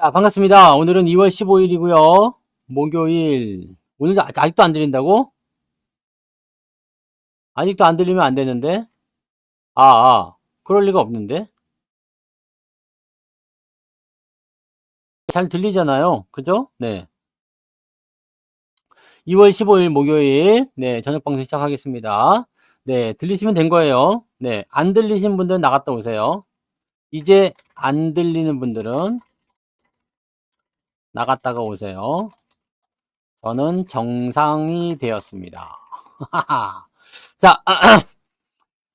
자, 반갑습니다. 오늘은 2월 15일이고요. 목요일. 오늘 아직도 안 들린다고? 아직도 안 들리면 안 되는데. 그럴 리가 없는데. 잘 들리잖아요. 그죠? 네. 2월 15일 목요일. 네, 저녁 방송 시작하겠습니다. 네, 들리시면 된 거예요. 네, 안 들리신 분들은 나갔다 오세요. 이제 안 들리는 분들은 나갔다가 오세요. 저는 정상이 되었습니다. 자,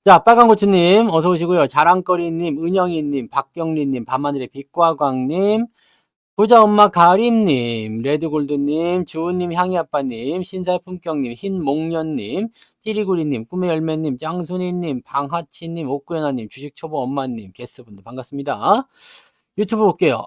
자, 빨간고추님, 어서 오시고요. 자랑거리님, 은영이님, 박경리님, 밤하늘의 빛과광님, 부자엄마 가림님, 레드골드님, 주우님, 향이아빠님, 신살품격님, 흰목련님, 찌리구리님, 꿈의 열매님, 짱순이님, 방하치님, 옥구연아님, 주식초보 엄마님, 게스트분들 반갑습니다. 유튜브 볼게요.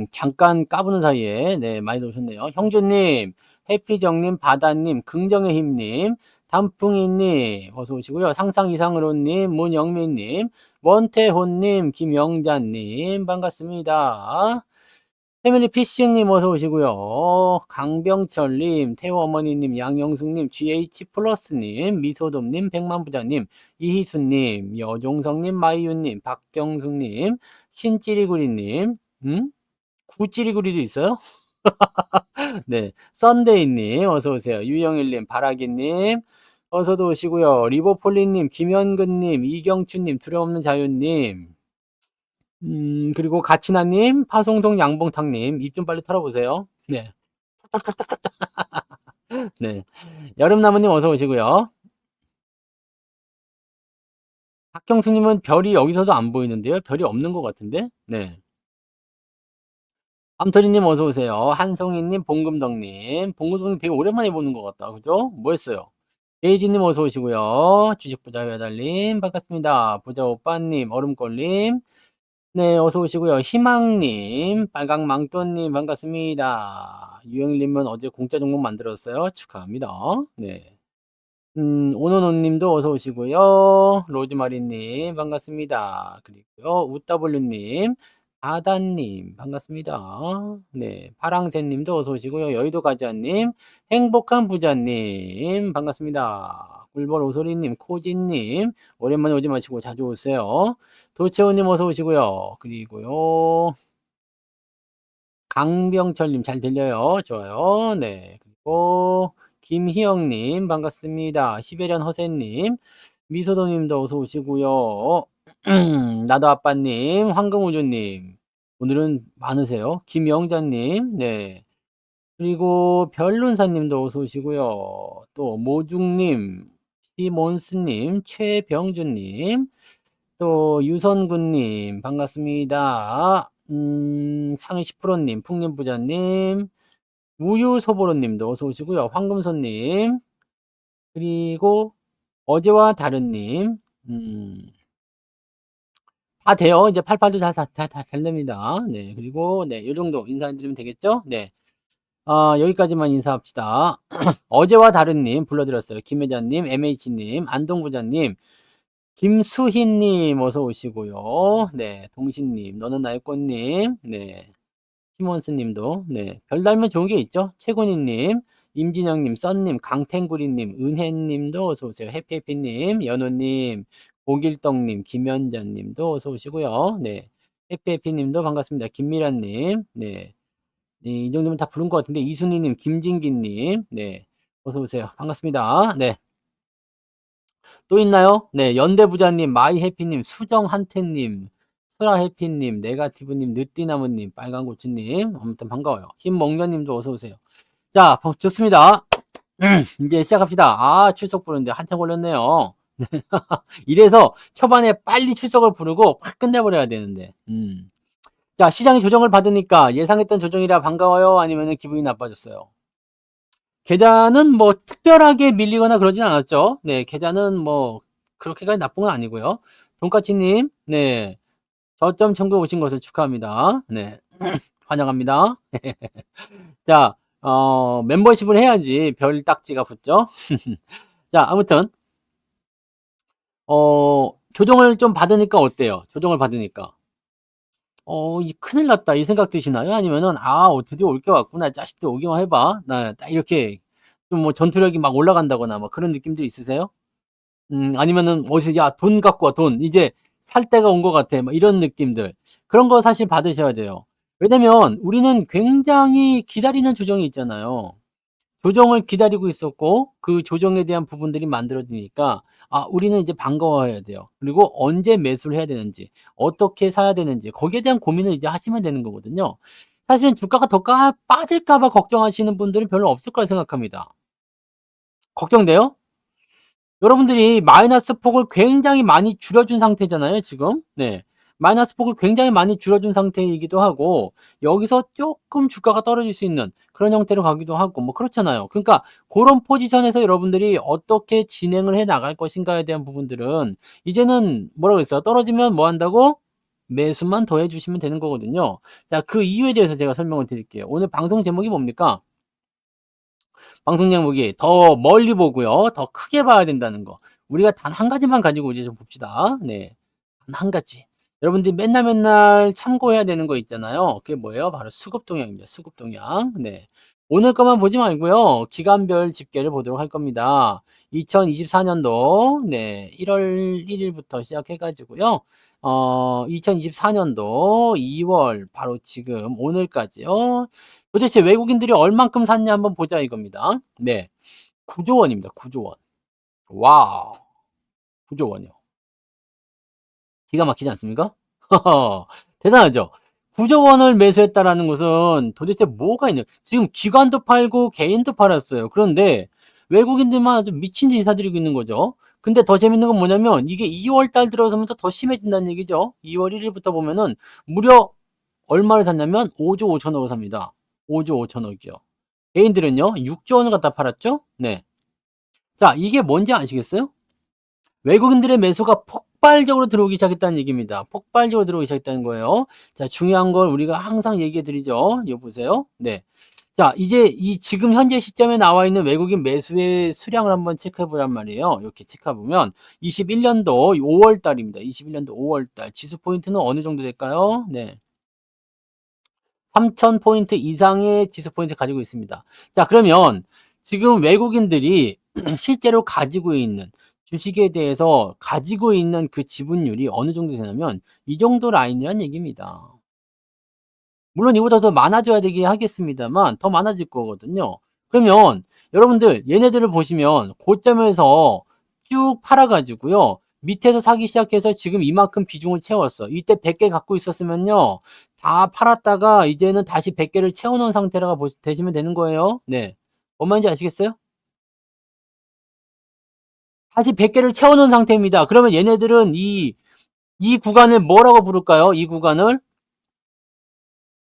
잠깐 까부는 사이에 네 많이 오셨네요. 형주님, 해피정님, 바다님, 긍정의 힘님, 단풍이님 어서 오시고요. 상상 이상으로님, 문영민님, 원태호님, 김영자님 반갑습니다. 패밀리 피싱님 어서 오시고요. 강병철님, 태호 어머니님, 양영숙님, GH 플러스님, 미소돔님, 백만부자님, 이희수님, 여종성님, 마이유님, 박경숙님, 신찌리구리님, 구찌리구리도 있어요? 네, 썬데이님 어서 오세요. 유영일님, 바라기님 어서도 오시고요. 리버폴리님, 김현근님, 이경춘님, 두려움없는 자유님. 그리고 가치나님, 파송송 양봉탕님, 입 좀 빨리 털어보세요. 네. 네. 여름나무님 어서 오시고요. 박경수님은 별이 여기서도 안 보이는데요. 별이 없는 것 같은데. 네. 암토리님 어서 오세요. 한송이님, 봉금덕님. 봉금덕님 되게 오랜만에 보는 것 같다. 그죠? 뭐 했어요? 에이지님 어서 오시고요. 주식부자 여달님 반갑습니다. 부자 오빠님, 얼음골님. 네, 어서 오시고요. 희망님, 빨강망토님 반갑습니다. 유영님은 어제 공짜 종목 만들었어요. 축하합니다. 네. 오노노님도 어서 오시고요. 로즈마리님 반갑습니다. 그리고요. 우따블루님, 아다님 반갑습니다. 네, 파랑새님도 어서 오시고요. 여의도 가자님, 행복한 부자님 반갑습니다. 꿀벌 오소리님, 코지님 오랜만에 오지 마시고 자주 오세요. 도채호님 어서 오시고요. 그리고요. 강병철님 잘 들려요. 좋아요. 네. 그리고 김희영님 반갑습니다. 시베리안 허세님, 미소도님도 어서 오시고요. 나도 아빠님, 황금우주님 오늘은 많으세요. 김영자님, 네. 그리고 별룬사님도 어서 오시고요. 또 모중님, 시몬스님, 최병준님, 또 유선군님 반갑습니다. 상위 10%님, 풍림부자님, 우유소보로님도 어서 오시고요. 황금손님, 그리고 어제와 다른님, 다 돼요. 이제 88도 잘 됩니다. 네, 그리고 네, 요 정도 인사드리면 되겠죠? 네. 여기까지만 인사합시다. 어제와 다른님 불러드렸어요. 김혜자님, MH님, 안동부자님, 김수희님 어서 오시고요. 네, 동신님, 너는 나의 꽃님, 네, 시몬스님도 네, 별 달면 좋은 게 있죠. 최군희님, 임진영님, 썬님, 강탱구리님, 은혜님도 어서 오세요. 해피해피님, 연호님, 고길떡님, 김연자님도 어서 오시고요. 네, 해피해피님도 반갑습니다. 김미란님, 네, 네, 이 정도면 다 부른 것 같은데 이순희님, 김진기님, 네, 어서 오세요. 반갑습니다. 네. 또 있나요? 네, 연대부자님, 마이해피님, 수정한태님, 설아해피님, 네가티브님, 느띠나무님, 빨간고추님, 아무튼 반가워요. 흰목련님도 어서 오세요. 자, 좋습니다. 이제 시작합시다. 출석 부르는데 한참 걸렸네요. 이래서 초반에 빨리 출석을 부르고 확 끝내버려야 되는데. 자, 시장이 조정을 받으니까 예상했던 조정이라 반가워요? 아니면 기분이 나빠졌어요? 계좌는 뭐 특별하게 밀리거나 그러진 않았죠. 네, 계좌는 뭐 그렇게까지 나쁜 건 아니고요. 돈까치님, 네, 저점 청구에 오신 것을 축하합니다. 네, 환영합니다. 자, 멤버십을 해야지 별 딱지가 붙죠. 자, 아무튼 조정을 좀 받으니까 어때요? 조정을 받으니까 이 큰일 났다 이 생각 드시나요? 아니면은 '아 드디어 올 게 왔구나. 자식들 오기만 해 봐.' 나 딱 이렇게 좀 뭐 전투력이 막 올라간다거나 뭐 그런 느낌도 있으세요? 아니면은 어디서 "야 돈 갖고 와 돈. 이제 살 때가 온 것 같아." 뭐 이런 느낌들. 그런 거 사실 받으셔야 돼요. 왜냐면 우리는 굉장히 기다리는 조정이 있잖아요. 조정을 기다리고 있었고 그 조정에 대한 부분들이 만들어지니까 우리는 이제 반가워해야 돼요. 그리고 언제 매수를 해야 되는지, 어떻게 사야 되는지 거기에 대한 고민을 이제 하시면 되는 거거든요. 사실은 주가가 더 빠질까 봐 걱정하시는 분들은 별로 없을 거라 생각합니다. 걱정돼요? 여러분들이 마이너스 폭을 굉장히 많이 줄여준 상태잖아요, 지금. 네. 마이너스 폭을 굉장히 많이 줄여준 상태이기도 하고 여기서 쪼끔 주가가 떨어질 수 있는 그런 형태로 가기도 하고 뭐 그렇잖아요. 그러니까 고런 포지션에서 여러분들이 어떻게 진행을 해 나갈 것인가에 대한 부분들은 이제는 뭐라 그랬어요? 떨어지면 뭐 한다고? 매수만 더 해 주시면 되는 거거든요. 자, 그 이유에 대해서 제가 설명을 드릴게요. 오늘 방송 제목이 뭡니까? 방송 제목이 더 멀리 보고요. 더 크게 봐야 된다는 거. 우리가 단 한 가지만 가지고 이제 좀 봅시다. 네. 단 한 가지. 여러분들이 맨날 맨날 참고해야 되는 거 있잖아요. 그게 뭐예요? 바로 수급 동향입니다. 수급 동향. 네. 오늘 것만 보지 말고요. 기간별 집계를 보도록 할 겁니다. 2024년도 네. 1월 1 일부터 시작해 가지고요. 2024년도 2월 바로 지금 오늘까지요. 도대체 외국인들이 얼만큼 샀냐 한번 보자 이겁니다. 네. 9조 원입니다. 9조 원. 와우. 9조 원이요. 기가 막히지 않습니까? 대단하죠? 9조 원을 매수했다라는 것은 도대체 뭐가 있는 지금 기관도 팔고 개인도 팔았어요. 그런데 외국인들만 아주 미친 듯이 사들이고 있는 거죠. 근데 더 재밌는 건 뭐냐면 이게 2월 달 들어서면서 더 심해진다는 얘기죠. 2월 1 일부터 보면은 무려 얼마를 샀냐면 5조 5천억을 삽니다. 5조 5천억이요. 개인들은요 6조 원을 갖다 팔았죠. 네. 자, 이게 뭔지 아시겠어요? 외국인들의 매수가 폭발적으로 들어오기 시작했다는 얘기입니다. 폭발적으로 들어오기 시작했다는 거예요. 자, 중요한 걸 우리가 항상 얘기해 드리죠. 이거 보세요. 네. 자, 이제 이 지금 현재 시점에 나와 있는 외국인 매수의 수량을 한번 체크해 보란 말이에요. 이렇게 체크해 보면 21년도 5월 달입니다. 21년도 5월 달 지수 포인트는 어느 정도 될까요? 네. 3,000 포인트 이상의 지수 포인트 가지고 있습니다. 자, 그러면 지금 외국인들이 실제로 가지고 있는 주식에 대해서 가지고 있는 그 지분율이 어느 정도 되냐면 이 정도 라인이란 얘기입니다. 물론 이보다 더 많아져야 되긴 하겠습니다만 더 많아질 거거든요. 그러면 여러분들 얘네들을 보시면 고점에서 쭉 팔아 가지고요. 밑에서 사기 시작해서 지금 이만큼 비중을 채웠어. 이때 100개 갖고 있었으면요. 다 팔았다가 이제는 다시 100 개를 채워 놓은 상태라고 되시면 되는 거예요. 네. 뭔 말인지 아시겠어요? 다시 100 개를 채워 놓은 상태입니다. 그러면 얘네들은 이 구간을 뭐라고 부를까요? 이 구간을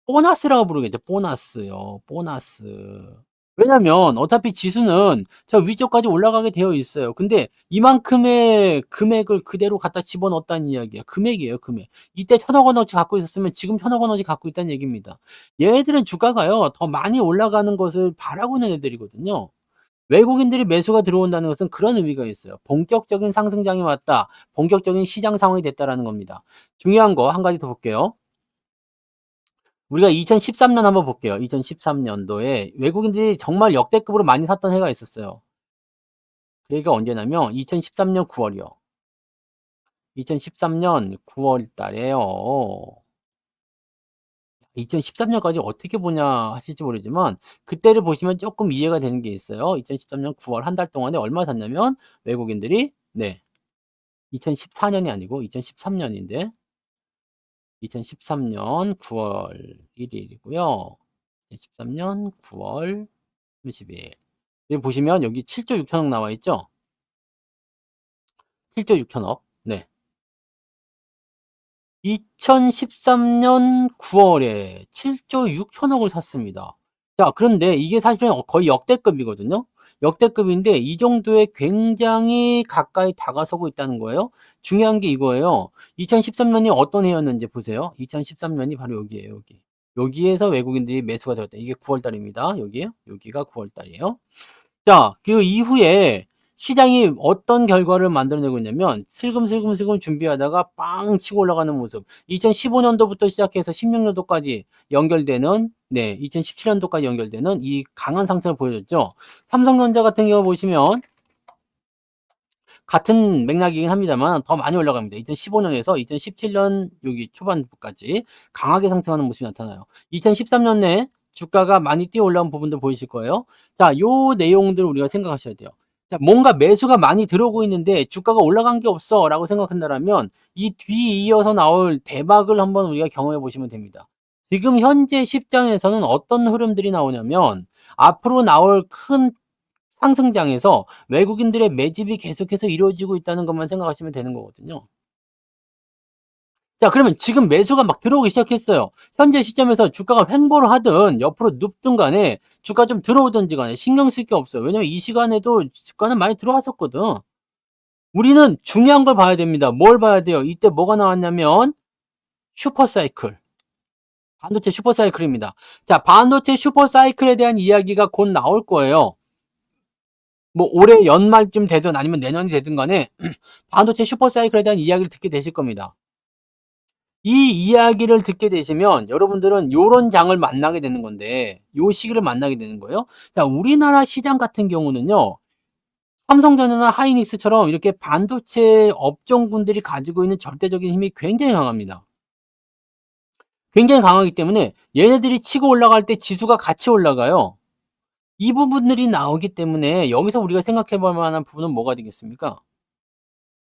보너스라고 부르겠죠. 보너스요. 보너스. 왜냐면 어차피 지수는 저 위쪽까지 올라가게 되어 있어요. 근데 이만큼의 금액을 그대로 갖다 집어넣었다는 이야기야. 금액이에요, 금액. 이때 1,000억 원어치 갖고 있었으면 지금 1,000억 원어치 갖고 있다는 얘기입니다. 얘네들은 주가가요. 더 많이 올라가는 것을 바라고 있는 애들이거든요. 외국인들이 매수가 들어온다는 것은 그런 의미가 있어요. 본격적인 상승장이 왔다. 본격적인 시장 상황이 됐다라는 겁니다. 중요한 거 한 가지 더 볼게요. 우리가 2013년 한번 볼게요. 2013년도에 외국인들이 정말 역대급으로 많이 샀던 해가 있었어요. 그 해가 언제냐면 2013년 9월이요. 2013년 9월 달에요. 2013년까지 어떻게 보냐 하실지 모르지만 그때를 보시면 조금 이해가 되는 게 있어요. 2013년 9월 한 달 동안에 얼마 샀냐면 외국인들이 네. 2014년이 아니고 2013년인데 2013년 9월 1 일이고요. 2013년 9월 30일. 여기 보시면 여기 7조 6천억 나와 있죠? 7조 6천억. 네. 2013년 9월에 7조 6천억을 샀습니다. 자, 그런데 이게 사실은 거의 역대급이거든요. 역대급인데 이 정도에 굉장히 가까이 다가서고 있다는 거예요. 중요한 게 이거예요. 2013년이 어떤 해였는지 보세요. 2013년이 바로 여기예요, 여기. 여기에서 외국인들이 매수가 되었다. 이게 9월 달입니다. 여기에요. 여기가 9월 달이에요. 자, 그 이후에 시장이 어떤 결과를 만들어내고 있냐면 슬금슬금슬금 준비하다가 빵 치고 올라가는 모습. 2015년도부터 시작해서 16년도까지 연결되는 2017년도까지 연결되는 이 강한 상승을 보여줬죠. 삼성전자 같은 경우 보시면 같은 맥락이긴 합니다만 더 많이 올라갑니다. 2015년에서 2017년 여기 초반부까지 강하게 상승하는 모습이 나타나요. 2013년에 주가가 많이 뛰어 올라온 부분도 보이실 거예요. 자, 요 내용들을 우리가 생각하셔야 돼요. 자, 뭔가 매수가 많이 들어오고 있는데 주가가 올라간 게 없어라고 생각한다면 이 뒤 이어서 나올 대박을 한번 우리가 경험해 보시면 됩니다. 지금 현재 시장에서는 어떤 흐름들이 나오냐면 앞으로 나올 큰 상승장에서 외국인들의 매집이 계속해서 이루어지고 있다는 것만 생각하시면 되는 거거든요. 자, 그러면 지금 매수가 막 들어오기 시작했어요. 현재 시점에서 주가가 횡보를 하든 옆으로 눕든 간에 주가 좀 들어오든지 간에 신경 쓸 게 없어요. 왜냐면 이 시간에도 주가는 많이 들어왔었거든. 우리는 중요한 걸 봐야 됩니다. 뭘 봐야 돼요? 이때 뭐가 나왔냐면 슈퍼사이클. 반도체 슈퍼사이클입니다. 자, 반도체 슈퍼사이클에 대한 이야기가 곧 나올 거예요. 뭐 올해 연말쯤 되든 아니면 내년이 되든 간에 반도체 슈퍼사이클에 대한 이야기를 듣게 되실 겁니다. 이 이야기를 듣게 되시면 여러분들은 요런 장을 만나게 되는 건데 요 시기를 만나게 되는 거예요. 자, 우리나라 시장 같은 경우는요. 삼성전자나 하이닉스처럼 이렇게 반도체 업종군들이 가지고 있는 절대적인 힘이 굉장히 강합니다. 굉장히 강하기 때문에 얘네들이 치고 올라갈 때 지수가 같이 올라가요. 이 부분들이 나오기 때문에 여기서 우리가 생각해 볼 만한 부분은 뭐가 되겠습니까?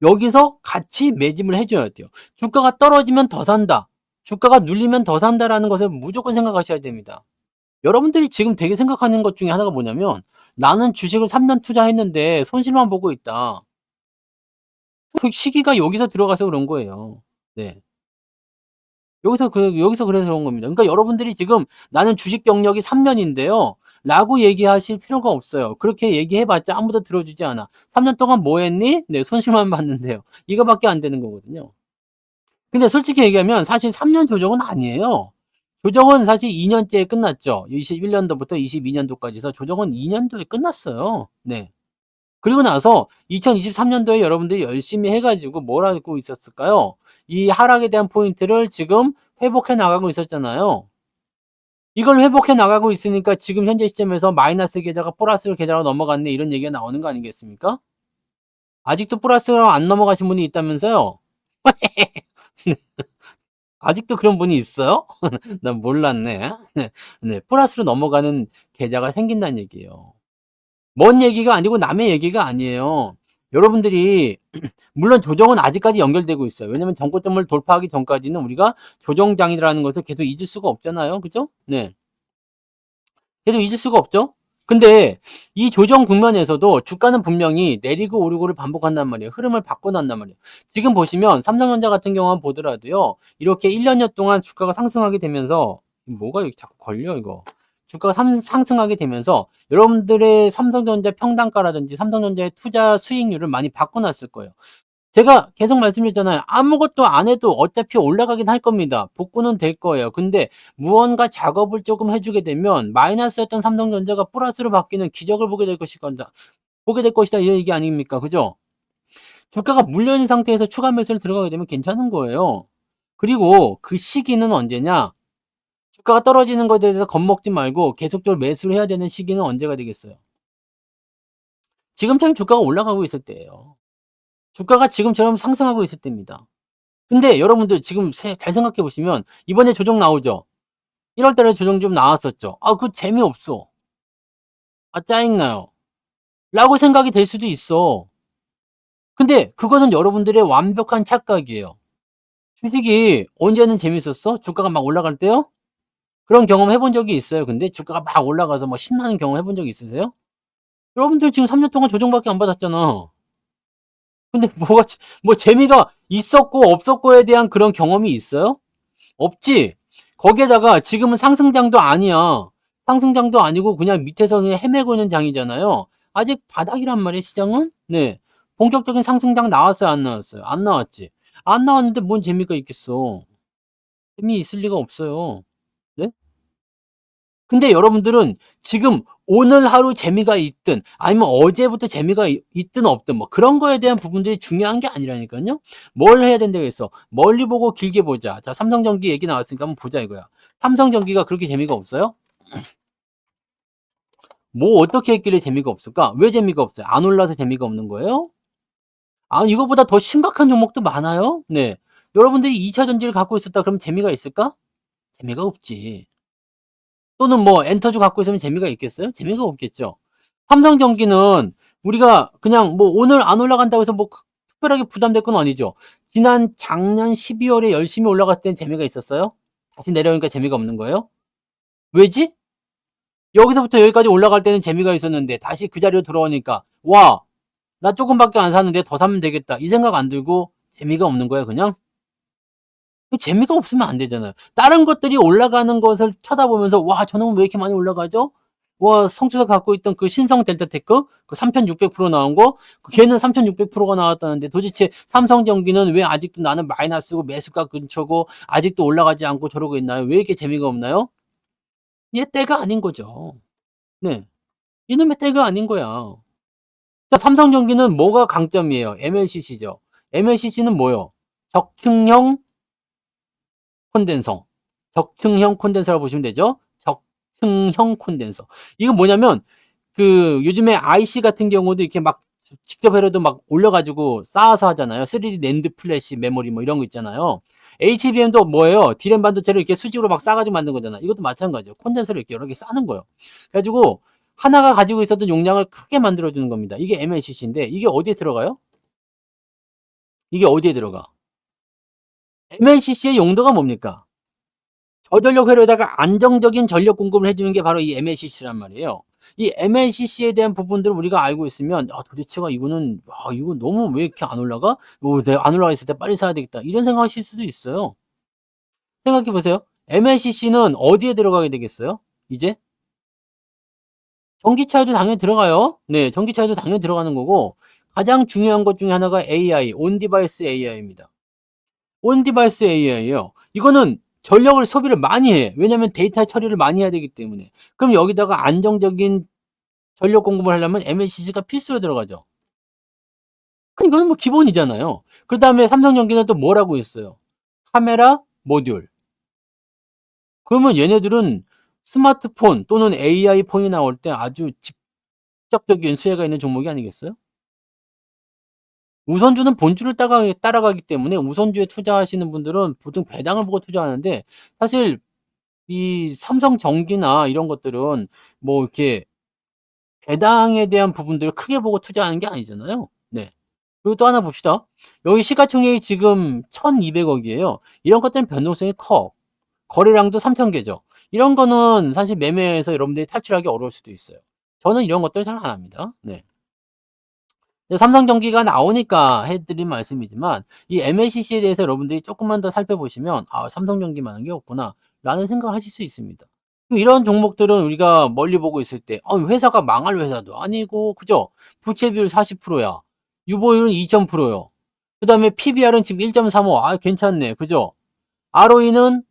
여기서 같이 매집을 해 줘야 돼요. 주가가 떨어지면 더 산다. 주가가 눌리면 더 산다라는 것을 무조건 생각하셔야 됩니다. 여러분들이 지금 되게 생각하는 것 중에 하나가 뭐냐면 '나는 주식을 3년 투자했는데 손실만 보고 있다.' 그 시기가 여기서 들어가서 그런 거예요. 네. 여기서 그래서 그런 겁니다. 그러니까 여러분들이 지금 "나는 주식 경력이 3 년인데요." 라고 얘기하실 필요가 없어요. 그렇게 얘기해 봤자 아무도 들어주지 않아. "3년 동안 뭐 했니?" 네. "손실만 봤는데요." 이거밖에 안 되는 거거든요. 근데 솔직히 얘기하면 사실 3년 조정은 아니에요. 조정은 사실 2 년째에 끝났죠. 21 년도부터 22 년도까지 해서 조정은 2 년도에 끝났어요. 네. 그리고 나서 2023 년도에 여러분들이 열심히 해 가지고 뭘 하고 있었을까요? 이 하락에 대한 포인트를 지금 회복해 나가고 있었잖아요. 이걸 회복해 나가고 있으니까 지금 현재 시점에서 마이너스 계좌가 플러스로 계좌로 넘어갔네 이런 얘기가 나오는 거 아니겠습니까? 아직도 플러스로 안 넘어가신 분이 있다면서요? 아직도 그런 분이 있어요? 난 몰랐네. 네. 네. 플러스로 넘어가는 계좌가 생긴다는 얘기예요. 먼 얘기가 아니고 남의 얘기가 아니에요. 여러분들이 물론 조정은 아직까지 연결되고 있어요. 왜냐면 전고점을 돌파하기 전까지는 우리가 조정장이라는 것을 계속 잊을 수가 없잖아요. 그죠? 네. 계속 잊을 수가 없죠. 근데 이 조정 국면에서도 주가는 분명히 내리고 오르고를 반복한단 말이에요. 흐름을 바꿔난단 말이에요. 지금 보시면 삼성전자 같은 경우 보더라도요. 이렇게 1 년여 동안 주가가 상승하게 되면서 뭐가 여기 자꾸 걸려 이거. 주가가 상승하게 되면서 여러분들의 삼성전자 평단가라든지 삼성전자의 투자 수익률을 많이 바꿔놨을 거예요. 제가 계속 말씀드렸잖아요. 아무것도 안 해도 어차피 올라가긴 할 겁니다. 복구는 될 거예요. 근데 무언가 작업을 조금 해 주게 되면 마이너스였던 삼성전자가 플러스로 바뀌는 기적을 보게 될 것이다 이런 얘기 아닙니까? 그죠? 주가가 물려 있는 상태에서 추가 매수를 들어가게 되면 괜찮은 거예요. 그리고 그 시기는 언제냐? 주가가 떨어지는 것에 대해서 겁먹지 말고 계속적으로 매수를 해야 되는 시기는 언제가 되겠어요? 지금처럼 주가가 올라가고 있을 때예요. 주가가 지금처럼 상승하고 있을 때입니다. 근데 여러분들 지금 잘 생각해 보시면 이번에 조정 나오죠. 1월 달에 조정 좀 나왔었죠. '아 그거 재미없어. 아 짜증나요.' 라고 생각이 될 수도 있어. 근데 그것은 여러분들의 완벽한 착각이에요. 주식이 언제는 재밌었어? 주가가 막 올라갈 때요? 그런 경험 해본 적이 있어요? 근데 주가가 막 올라가서 뭐 신나는 경험 해본 적 있으세요? 여러분들 지금 3년 동안 조정밖에 안 받았잖아. 근데 뭐 재미가 있었고 없었고에 대한 그런 경험이 있어요? 없지. 거기에다가 지금은 상승장도 아니야. 상승장도 아니고 그냥 밑에서 그냥 헤매고 있는 장이잖아요. 아직 바닥이란 말이에요, 시장은. 네. 본격적인 상승장 나왔어요, 안 나왔어요? 안 나왔지. 안 나왔는데 뭔 재미가 있겠어. 재미있을 리가 없어요. 네? 근데 여러분들은 지금 오늘 하루 재미가 있든 아니면 어제부터 재미가 있든 없든 뭐 그런 거에 대한 부분들이 중요한 게 아니라니까요. 뭘 해야 된다고 했어? 멀리 보고 길게 보자. 자, 삼성전기 얘기 나왔으니까 한번 보자 이거야. 삼성전기가 그렇게 재미가 없어요? 뭐 어떻게 했길래 재미가 없을까? 왜 재미가 없어요? 안 올라서 재미가 없는 거예요? 아, 이거보다 더 심각한 종목도 많아요. 네. 여러분들이 2차 전지를 갖고 있었다 그러면 재미가 있을까? 재미가 없지. 또는 뭐 엔터주 갖고 있으면 재미가 있겠어요? 재미가 없겠죠. 삼성전기는 우리가 그냥 뭐 오늘 안 올라간다고 해서 뭐 특별하게 부담될 건 아니죠. 지난 작년 12월에 열심히 올라갈 땐 재미가 있었어요? 다시 내려오니까 재미가 없는 거예요? 왜지? 여기서부터 여기까지 올라갈 때는 재미가 있었는데 다시 그 자리로 돌아오니까 와, 나 조금밖에 안 샀는데 더 사면 되겠다. 이 생각 안 들고 재미가 없는 거야, 그냥? 재미가 없으면 안 되잖아요. 다른 것들이 올라가는 것을 쳐다보면서 와, 저놈은 왜 이렇게 많이 올라가죠? 와, 성추가 갖고 있던 그 신성 델타테크 그 3600% 나온 거 걔는 3600%가 나왔다는데 도대체 삼성전기는 왜 아직도 나는 마이너스고 매수가 근처고 아직도 올라가지 않고 저러고 있나요? 왜 이렇게 재미가 없나요? 얘 때가 아닌 거죠. 네. 이놈의 때가 아닌 거야. 자, 삼성전기는 뭐가 강점이에요? MLCC죠. MLCC는 뭐요? 적층형 콘덴서. 적층형 콘덴서라고 보시면 되죠. 적층형 콘덴서. 이건 뭐냐면 그 요즘에 IC 같은 경우도 이렇게 막 직접 해도 막 올려가지고 쌓아서 하잖아요. 3D 낸드 플래시 메모리 뭐 이런 거 있잖아요. HBM도 뭐예요? D램 반도체를 이렇게 수직으로 막 싸가지고 만든 거잖아. 이것도 마찬가지예요. 콘덴서를 이렇게 여러 개 싸는 거예요. 그래가지고 하나가 가지고 있었던 용량을 크게 만들어주는 겁니다. 이게 MLCC인데 이게 어디에 들어가요? 이게 어디에 들어가? MLCC의 용도가 뭡니까? 저전력 회로에다가 안정적인 전력 공급을 해주는 게 바로 이 MLCC란 말이에요. 이 MLCC에 대한 부분들을 우리가 알고 있으면 도대체가 이거는 이거 너무 왜 이렇게 안 올라가? 내가 안 올라가 있을 때 빨리 사야 되겠다. 이런 생각하실 수도 있어요. 생각해 보세요. MLCC는 어디에 들어가게 되겠어요? 이제 전기차에도 당연히 들어가요. 네, 전기차에도 당연히 들어가는 거고 가장 중요한 것 중에 하나가 AI, 온디바이스 AI입니다. 온디바이스 AI예요. 이거는 전력을 소비를 많이 해. 왜냐면 데이터 처리를 많이 해야 되기 때문에. 그럼 여기다가 안정적인 전력 공급을 하려면 MLCC가 필수로 들어가죠. 이건 뭐 기본이잖아요. 그 다음에 삼성전기는 또 뭐라고 했어요? 카메라 모듈. 그러면 얘네들은 스마트폰 또는 AI 폰이 나올 때 아주 직접적인 수혜가 있는 종목이 아니겠어요? 우선주는 본주를 따라가기 때문에 우선주에 투자하시는 분들은 보통 배당을 보고 투자하는데 사실 이 삼성전기나 이런 것들은 뭐 이렇게 배당에 대한 부분들을 크게 보고 투자하는 게 아니잖아요. 네. 그리고 또 하나 봅시다. 여기 시가총액이 지금 1200억이에요. 이런 것들은 변동성이 커. 거래량도 3000개죠. 이런 거는 사실 매매에서 여러분들이 탈출하기 어려울 수도 있어요. 저는 이런 것들 잘 안 합니다. 네. 삼성전기가 나오니까 해드린 말씀이지만 이 MLCC에 대해서 여러분들이 조금만 더 살펴보시면 삼성전기만한 게 없구나 라는 생각을 하실 수 있습니다. 이런 종목들은 우리가 멀리 보고 있을 때 회사가 망할 회사도 아니고 그죠? 부채 비율 40%야. 유보율은 2000%요. 그 다음에 PBR은 지금 1.35. 괜찮네. 그죠? ROE는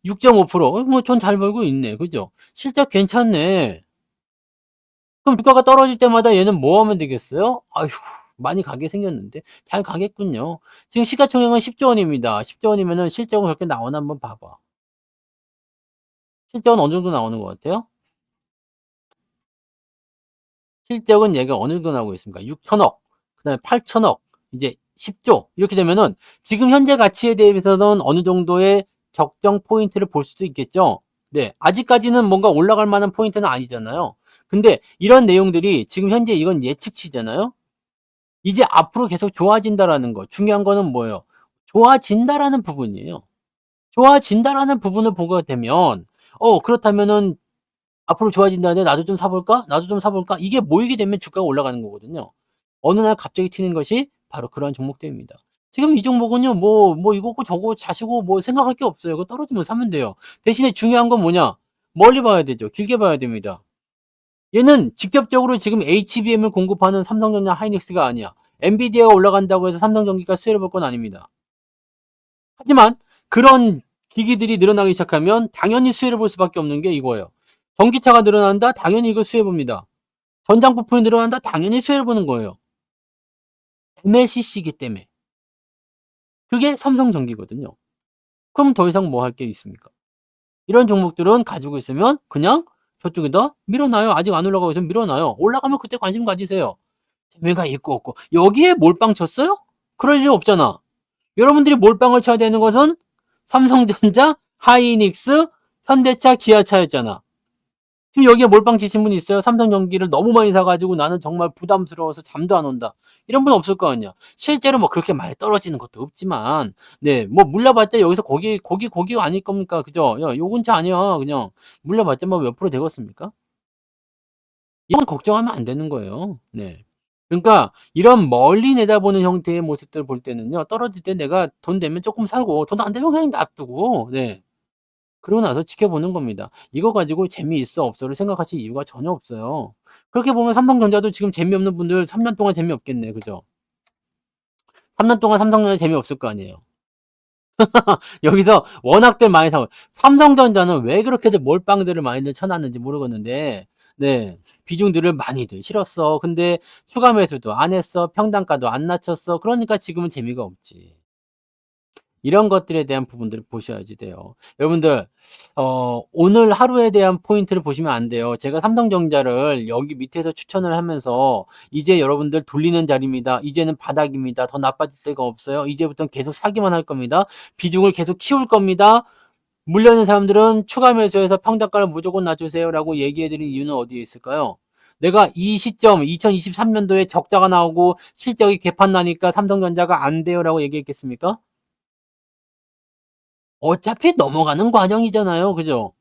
6.5%. 뭐 돈 잘 벌고 있네. 그죠? 실적 괜찮네. 그럼 주가가 떨어질 때마다 얘는 뭐 하면 되겠어요? 아휴, 많이 가게 생겼는데. 잘 가겠군요. 지금 시가총액은 10조 원입니다. 10조 원이면은 실적은 그렇게 나오나 한번 봐봐. 실적은 어느 정도 나오는 것 같아요? 실적은 얘가 어느 정도 나오고 있습니까? 6천억, 그 다음에 8천억, 이제 10조. 이렇게 되면은 지금 현재 가치에 대해서는 어느 정도의 적정 포인트를 볼 수도 있겠죠? 네. 아직까지는 뭔가 올라갈 만한 포인트는 아니잖아요. 근데 이런 내용들이 지금 현재 이건 예측치잖아요? 이제 앞으로 계속 좋아진다라는 거. 중요한 거는 뭐예요? 좋아진다라는 부분이에요. 좋아진다라는 부분을 보게 되면, 그렇다면은 앞으로 좋아진다는데 나도 좀 사볼까? 나도 좀 사볼까? 이게 모이게 되면 주가가 올라가는 거거든요. 어느 날 갑자기 튀는 것이 바로 그러한 종목들입니다. 지금 이 종목은요, 뭐 이거고 저거 자시고 뭐 생각할 게 없어요. 그거 떨어지면 사면 돼요. 대신에 중요한 건 뭐냐? 멀리 봐야 되죠. 길게 봐야 됩니다. 얘는 직접적으로 지금 HBM을 공급하는 삼성전자 하이닉스가 아니야. 엔비디아가 올라간다고 해서 삼성전기가 수혜를 볼 건 아닙니다. 하지만 그런 기기들이 늘어나기 시작하면 당연히 수혜를 볼 수밖에 없는 게 이거예요. 전기차가 늘어난다? 당연히 이거 수혜봅니다. 전장 부품이 늘어난다? 당연히 수혜를 보는 거예요. MLCC이기 때문에. 그게 삼성전기거든요. 그럼 더 이상 뭐 할 게 있습니까? 이런 종목들은 가지고 있으면 그냥 저쪽에다 밀어놔요. 아직 안 올라가고 있으면 밀어놔요. 올라가면 그때 관심 가지세요. 재미가 있고 없고. 여기에 몰빵 쳤어요? 그럴 일 없잖아. 여러분들이 몰빵을 쳐야 되는 것은 삼성전자, 하이닉스, 현대차, 기아차였잖아. 지금 여기에 몰빵 치신 분이 있어요? 삼성전기를 너무 많이 사가지고 나는 정말 부담스러워서 잠도 안 온다. 이런 분 없을 거 아니야. 실제로 뭐 그렇게 많이 떨어지는 것도 없지만, 네, 뭐 물려봤자 여기서 고기가 아닐 겁니까? 그죠? 야, 요 근처 아니야. 그냥 물려봤자 뭐 몇 프로 되겠습니까? 이건 걱정하면 안 되는 거예요. 네. 그러니까 이런 멀리 내다보는 형태의 모습들을 볼 때는요. 떨어질 때 내가 돈 되면 조금 사고 돈 안 되면 그냥 놔두고 네. 그러고 나서 지켜보는 겁니다. 이거 가지고 재미있어 없어를 생각하실 이유가 전혀 없어요. 그렇게 보면 삼성전자도 지금 재미없는 분들 3년 동안 재미없겠네. 그죠? 3년 동안 삼성전자 재미없을 거 아니에요. 여기서 워낙들 많이 사고 삼성전자는 왜 그렇게들 몰빵들을 많이들 쳐놨는지 모르겠는데 네 비중들을 많이들 실었어. 근데 추가 매수도 안 했어. 평단가도 안 낮췄어. 그러니까 지금은 재미가 없지. 이런 것들에 대한 부분들을 보셔야지 돼요. 여러분들 오늘 하루에 대한 포인트를 보시면 안 돼요. 제가 삼성전자를 여기 밑에서 추천을 하면서 이제 여러분들 돌리는 자리입니다. 이제는 바닥입니다. 더 나빠질 데가 없어요. 이제부터는 계속 사기만 할 겁니다. 비중을 계속 키울 겁니다. 물려있는 사람들은 추가 매수해서 평단가를 무조건 낮추세요라고 얘기해드린 이유는 어디에 있을까요? 내가 이 시점 2023년도에 적자가 나오고 실적이 개판 나니까 삼성전자가 안 돼요라고 얘기했겠습니까? 어차피 넘어가는 과정이잖아요. 그죠?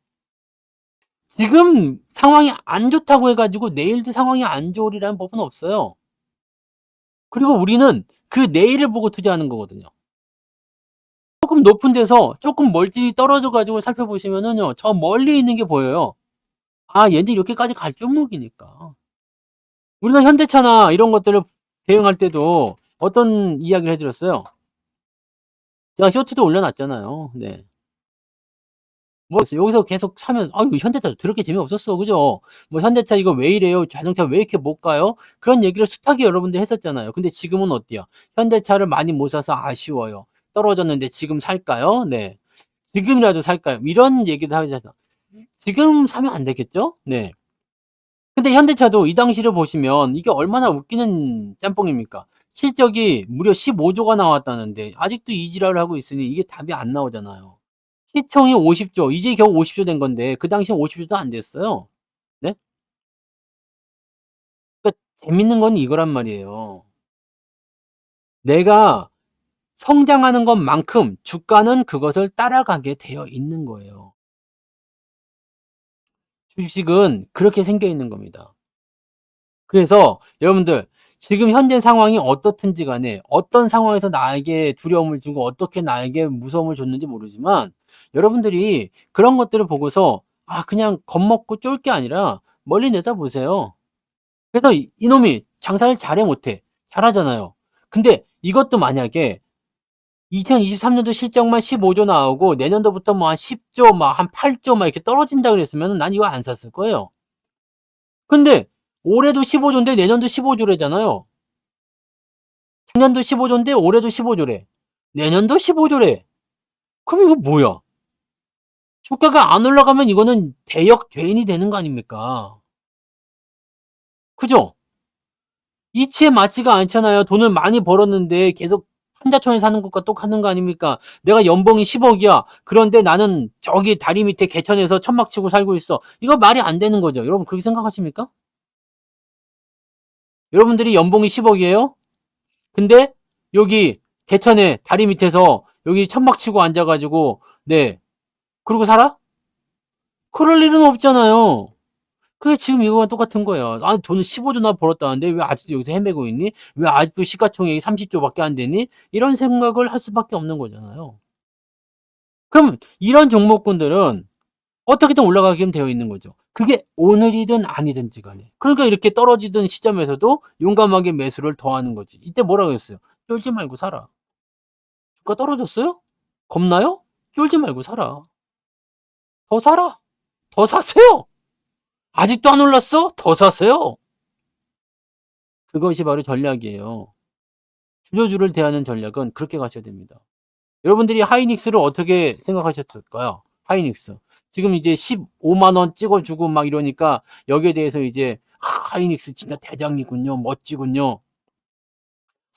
지금 상황이 안 좋다고 해가지고 내일도 상황이 안 좋으리라는 법은 없어요. 그리고 우리는 그 내일을 보고 투자하는 거거든요. 조금 높은 데서 조금 멀리 떨어져 가지고 살펴보시면은요. 저 멀리 있는 게 보여요. 아, 얘네 이렇게까지 갈 종목이니까. 우리가 현대차나 이런 것들을 대응할 때도 어떤 이야기를 해드렸어요? 제가 쇼트도 올려놨잖아요. 네. 뭐 여기서 계속 사면 아 이거 현대차 더럽게 재미없었어. 그죠? 뭐 현대차 이거 왜 이래요? 자동차 왜 이렇게 못 가요? 그런 얘기를 숱하게 여러분들이 했었잖아요. 근데 지금은 어때요? 현대차를 많이 못 사서 아쉬워요. 떨어졌는데 지금 살까요? 네. 지금이라도 살까요? 이런 얘기도 하잖아. 지금 사면 안 되겠죠? 네. 근데 현대차도 이 당시를 보시면 이게 얼마나 웃기는 짬뽕입니까? 실적이 무려 15조가 나왔다는데 아직도 이 지랄을 하고 있으니 이게 답이 안 나오잖아요. 시총이 50조, 이제 겨우 50조 된 건데 그 당시엔 50조도 안 됐어요. 네? 그러니까 재밌는 건 이거란 말이에요. 내가 성장하는 것만큼 주가는 그것을 따라가게 되어 있는 거예요. 주식은 그렇게 생겨 있는 겁니다. 그래서 여러분들 지금 현재 상황이 어떻든지 간에 어떤 상황에서 나에게 두려움을 주고 어떻게 나에게 무서움을 줬는지 모르지만 여러분들이 그런 것들을 보고서 아 그냥 겁먹고 쫄 게 아니라 멀리 내다보세요. 그래서 이놈이 장사를 잘해 못해? 잘하잖아요. 근데 이것도 만약에 2023년도 실적만 15조 나오고 내년도부터 뭐 한 10조 막 한 8조 막 이렇게 떨어진다 그랬으면 난 이거 안 샀을 거예요. 근데 올해도 15조인데 내년도 15조래잖아요. 작년도 15조인데 올해도 15조래. 내년도 15조래. 그럼 이거 뭐야? 주가가 안 올라가면 이거는 대역 죄인이 되는 거 아닙니까? 그죠? 이치에 맞지가 않잖아요. 돈을 많이 벌었는데 계속 한자촌에 사는 것과 똑같은 거 아닙니까? 내가 연봉이 10억이야. 그런데 나는 저기 다리 밑에 개천에서 천막 치고 살고 있어. 이거 말이 안 되는 거죠. 여러분 그렇게 생각하십니까? 여러분들이 연봉이 10억이에요? 근데 여기 개천에 다리 밑에서 여기 천막 치고 앉아가지고 네 그러고 살아? 그럴 일은 없잖아요. 그게 지금 이거와 똑같은 거예요. 아, 돈을 15조나 벌었다는데 왜 아직도 여기서 헤매고 있니? 왜 아직도 시가총액이 30조밖에 안 되니? 이런 생각을 할 수밖에 없는 거잖아요. 그럼 이런 종목군들은 어떻게든 올라가게 되어 있는 거죠. 그게 오늘이든 아니든지 간에. 그러니까 이렇게 떨어지던 시점에서도 용감하게 매수를 더하는 거지. 이때 뭐라고 했어요? 쫄지 말고 사라. 주가 떨어졌어요? 겁나요? 쫄지 말고 사라. 더 사라. 더 사세요. 아직도 안 올랐어? 더 사세요. 그것이 바로 전략이에요. 주저주를 대하는 전략은 그렇게 가셔야 됩니다. 여러분들이 하이닉스를 어떻게 생각하셨을까요? 하이닉스. 지금 이제 15만 원 찍어주고 막 이러니까 여기에 대해서 이제 하이닉스 진짜 대장이군요. 멋지군요.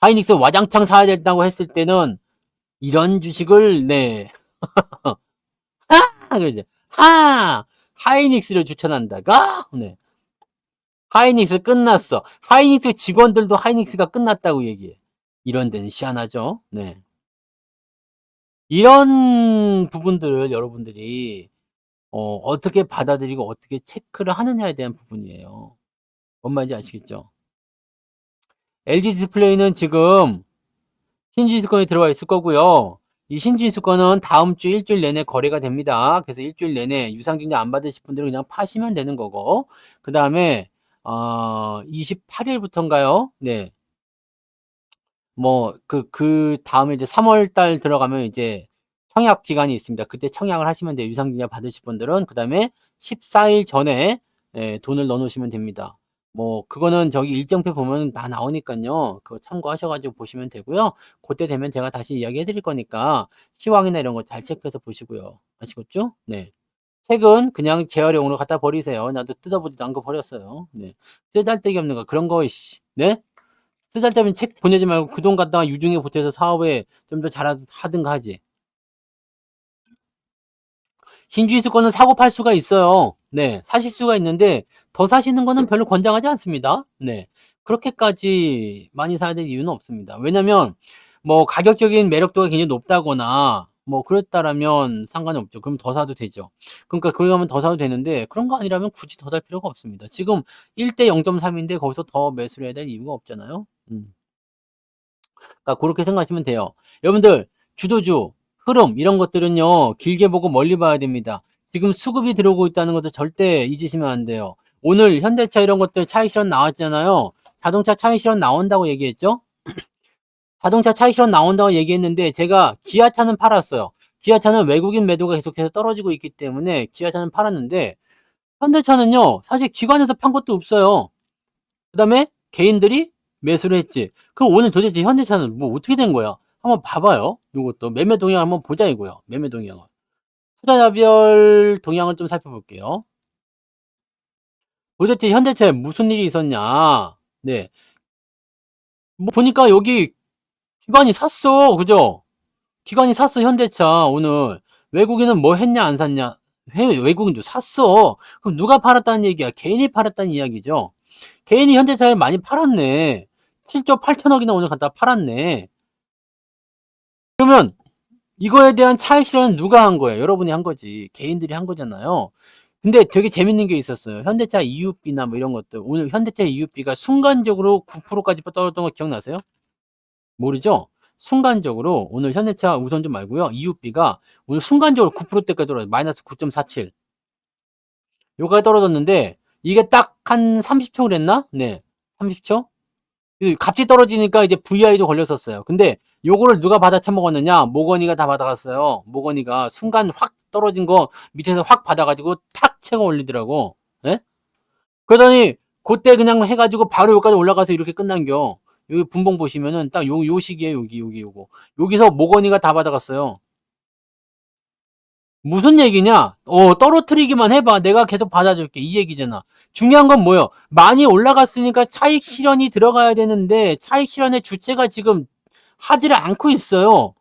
하이닉스 와장창 사야 된다고 했을 때는 이런 주식을 네. 그러죠. 하이닉스를 추천한다가 네. 하이닉스 끝났어. 하이닉스 직원들도 하이닉스가 끝났다고 얘기해. 이런 데는 희한하죠. 네. 이런 부분들을 여러분들이 어떻게 받아들이고 어떻게 체크를 하느냐에 대한 부분이에요. 뭔 말인지 아시겠죠? LG 디스플레이는 지금 신진수권에 들어와 있을 거고요. 이 신진수권은 다음 주 일주일 내내 거래가 됩니다. 그래서 일주일 내내 유상증자 안 받으실 분들은 그냥 파시면 되는 거고, 그 다음에 28일부터인가요? 네. 뭐 그 다음에 이제 3월 달 들어가면 이제 청약 기간이 있습니다. 그때 청약을 하시면 돼요. 유상증자 받으실 분들은. 그다음에 14일 전에 돈을 넣어 놓으시면 됩니다. 뭐 그거는 저기 일정표 보면 다 나오니까요. 그거 참고하셔 가지고 보시면 되고요. 그때 되면 제가 다시 이야기해 드릴 거니까 시황이나 이런 거 잘 체크해서 보시고요. 아시겠죠? 네. 책은 그냥 재활용으로 갖다 버리세요. 나도 뜯어보지도 않고 버렸어요. 네. 쓰잘데기 없는 거 그런 거 네? 쓰잘데없는 책 보내지 말고 그 돈 갖다가 유중에 보태서 사업에 좀 더 하든가 하지. 신주이수 거는 사고 팔 수가 있어요. 네, 사실 수가 있는데 더 사시는 거는 별로 권장하지 않습니다. 네, 그렇게까지 많이 사야 될 이유는 없습니다. 왜냐면 뭐 가격적인 매력도가 굉장히 높다거나 뭐 그랬다라면 상관이 없죠. 그럼 더 사도 되죠. 그러니까 그러면 더 사도 되는데 그런 거 아니라면 굳이 더 살 필요가 없습니다. 지금 1대 0.3인데 거기서 더 매수를 해야 될 이유가 없잖아요. 그러니까 그렇게 생각하시면 돼요. 여러분들 주도주, 흐름 이런 것들은요. 길게 보고 멀리 봐야 됩니다. 지금 수급이 들어오고 있다는 것도 절대 잊으시면 안 돼요. 오늘 현대차 이런 것들 차익 실현 나왔잖아요. 자동차 차익 실현 나온다고 얘기했죠? 자동차 차익 실현 나온다고 얘기했는데 제가 기아차는 팔았어요. 기아차는 외국인 매도가 계속해서 떨어지고 있기 때문에 기아차는 팔았는데 현대차는요. 사실 기관에서 판 것도 없어요. 그다음에 개인들이 매수를 했지. 그럼 오늘 도대체 현대차는 뭐 어떻게 된 거야? 한번 봐봐요. 요것도 매매 동향 한번 보자 이거요. 매매 동향을. 투자자별 동향을 좀 살펴볼게요. 도대체 현대차에 무슨 일이 있었냐? 네. 뭐 보니까 여기 기관이 샀어. 그죠? 기관이 샀어 현대차 오늘. 외국인은 뭐 했냐 안 샀냐? 외국인도 샀어. 그럼 누가 팔았다는 얘기야? 개인이 팔았다는 이야기죠. 개인이 현대차를 많이 팔았네. 7조 8천억이나 오늘 갖다 팔았네. 그러면 이거에 대한 차익 실현은 누가 한 거예요? 여러분이 한 거지. 개인들이 한 거잖아요. 근데 되게 재밌는 게 있었어요. 현대차 EUB나 뭐 이런 것들. 오늘 현대차 EUB가 순간적으로 9%까지 떨어졌던 거 기억나세요? 모르죠? 순간적으로 오늘 현대차 우선주 말고요. EUB가 오늘 순간적으로 9%대까지 떨어져요. 마이너스 9.47. 요가 떨어졌는데 이게 딱 한 30초 그랬나? 네. 30초? 값이 떨어지니까 이제 VI도 걸렸었어요. 근데 요거를 누가 받아 처먹었느냐? 모건이가 다 받아갔어요. 모건이가 순간 확 떨어진 거 밑에서 확 받아가지고 탁 채가 올리더라고. 예? 그러더니 그때 그냥 해가지고 바로 여기까지 올라가서 이렇게 끝난겨. 여기 분봉 보시면은 딱 요 시기에 여기 요거. 여기서 모건이가 다 받아갔어요. 무슨 얘기냐? 떨어뜨리기만 해봐. 내가 계속 받아줄게. 이 얘기잖아. 중요한 건 뭐예요? 많이 올라갔으니까 차익 실현이 들어가야 되는데 차익 실현의 주체가 지금 하지를 않고 있어요.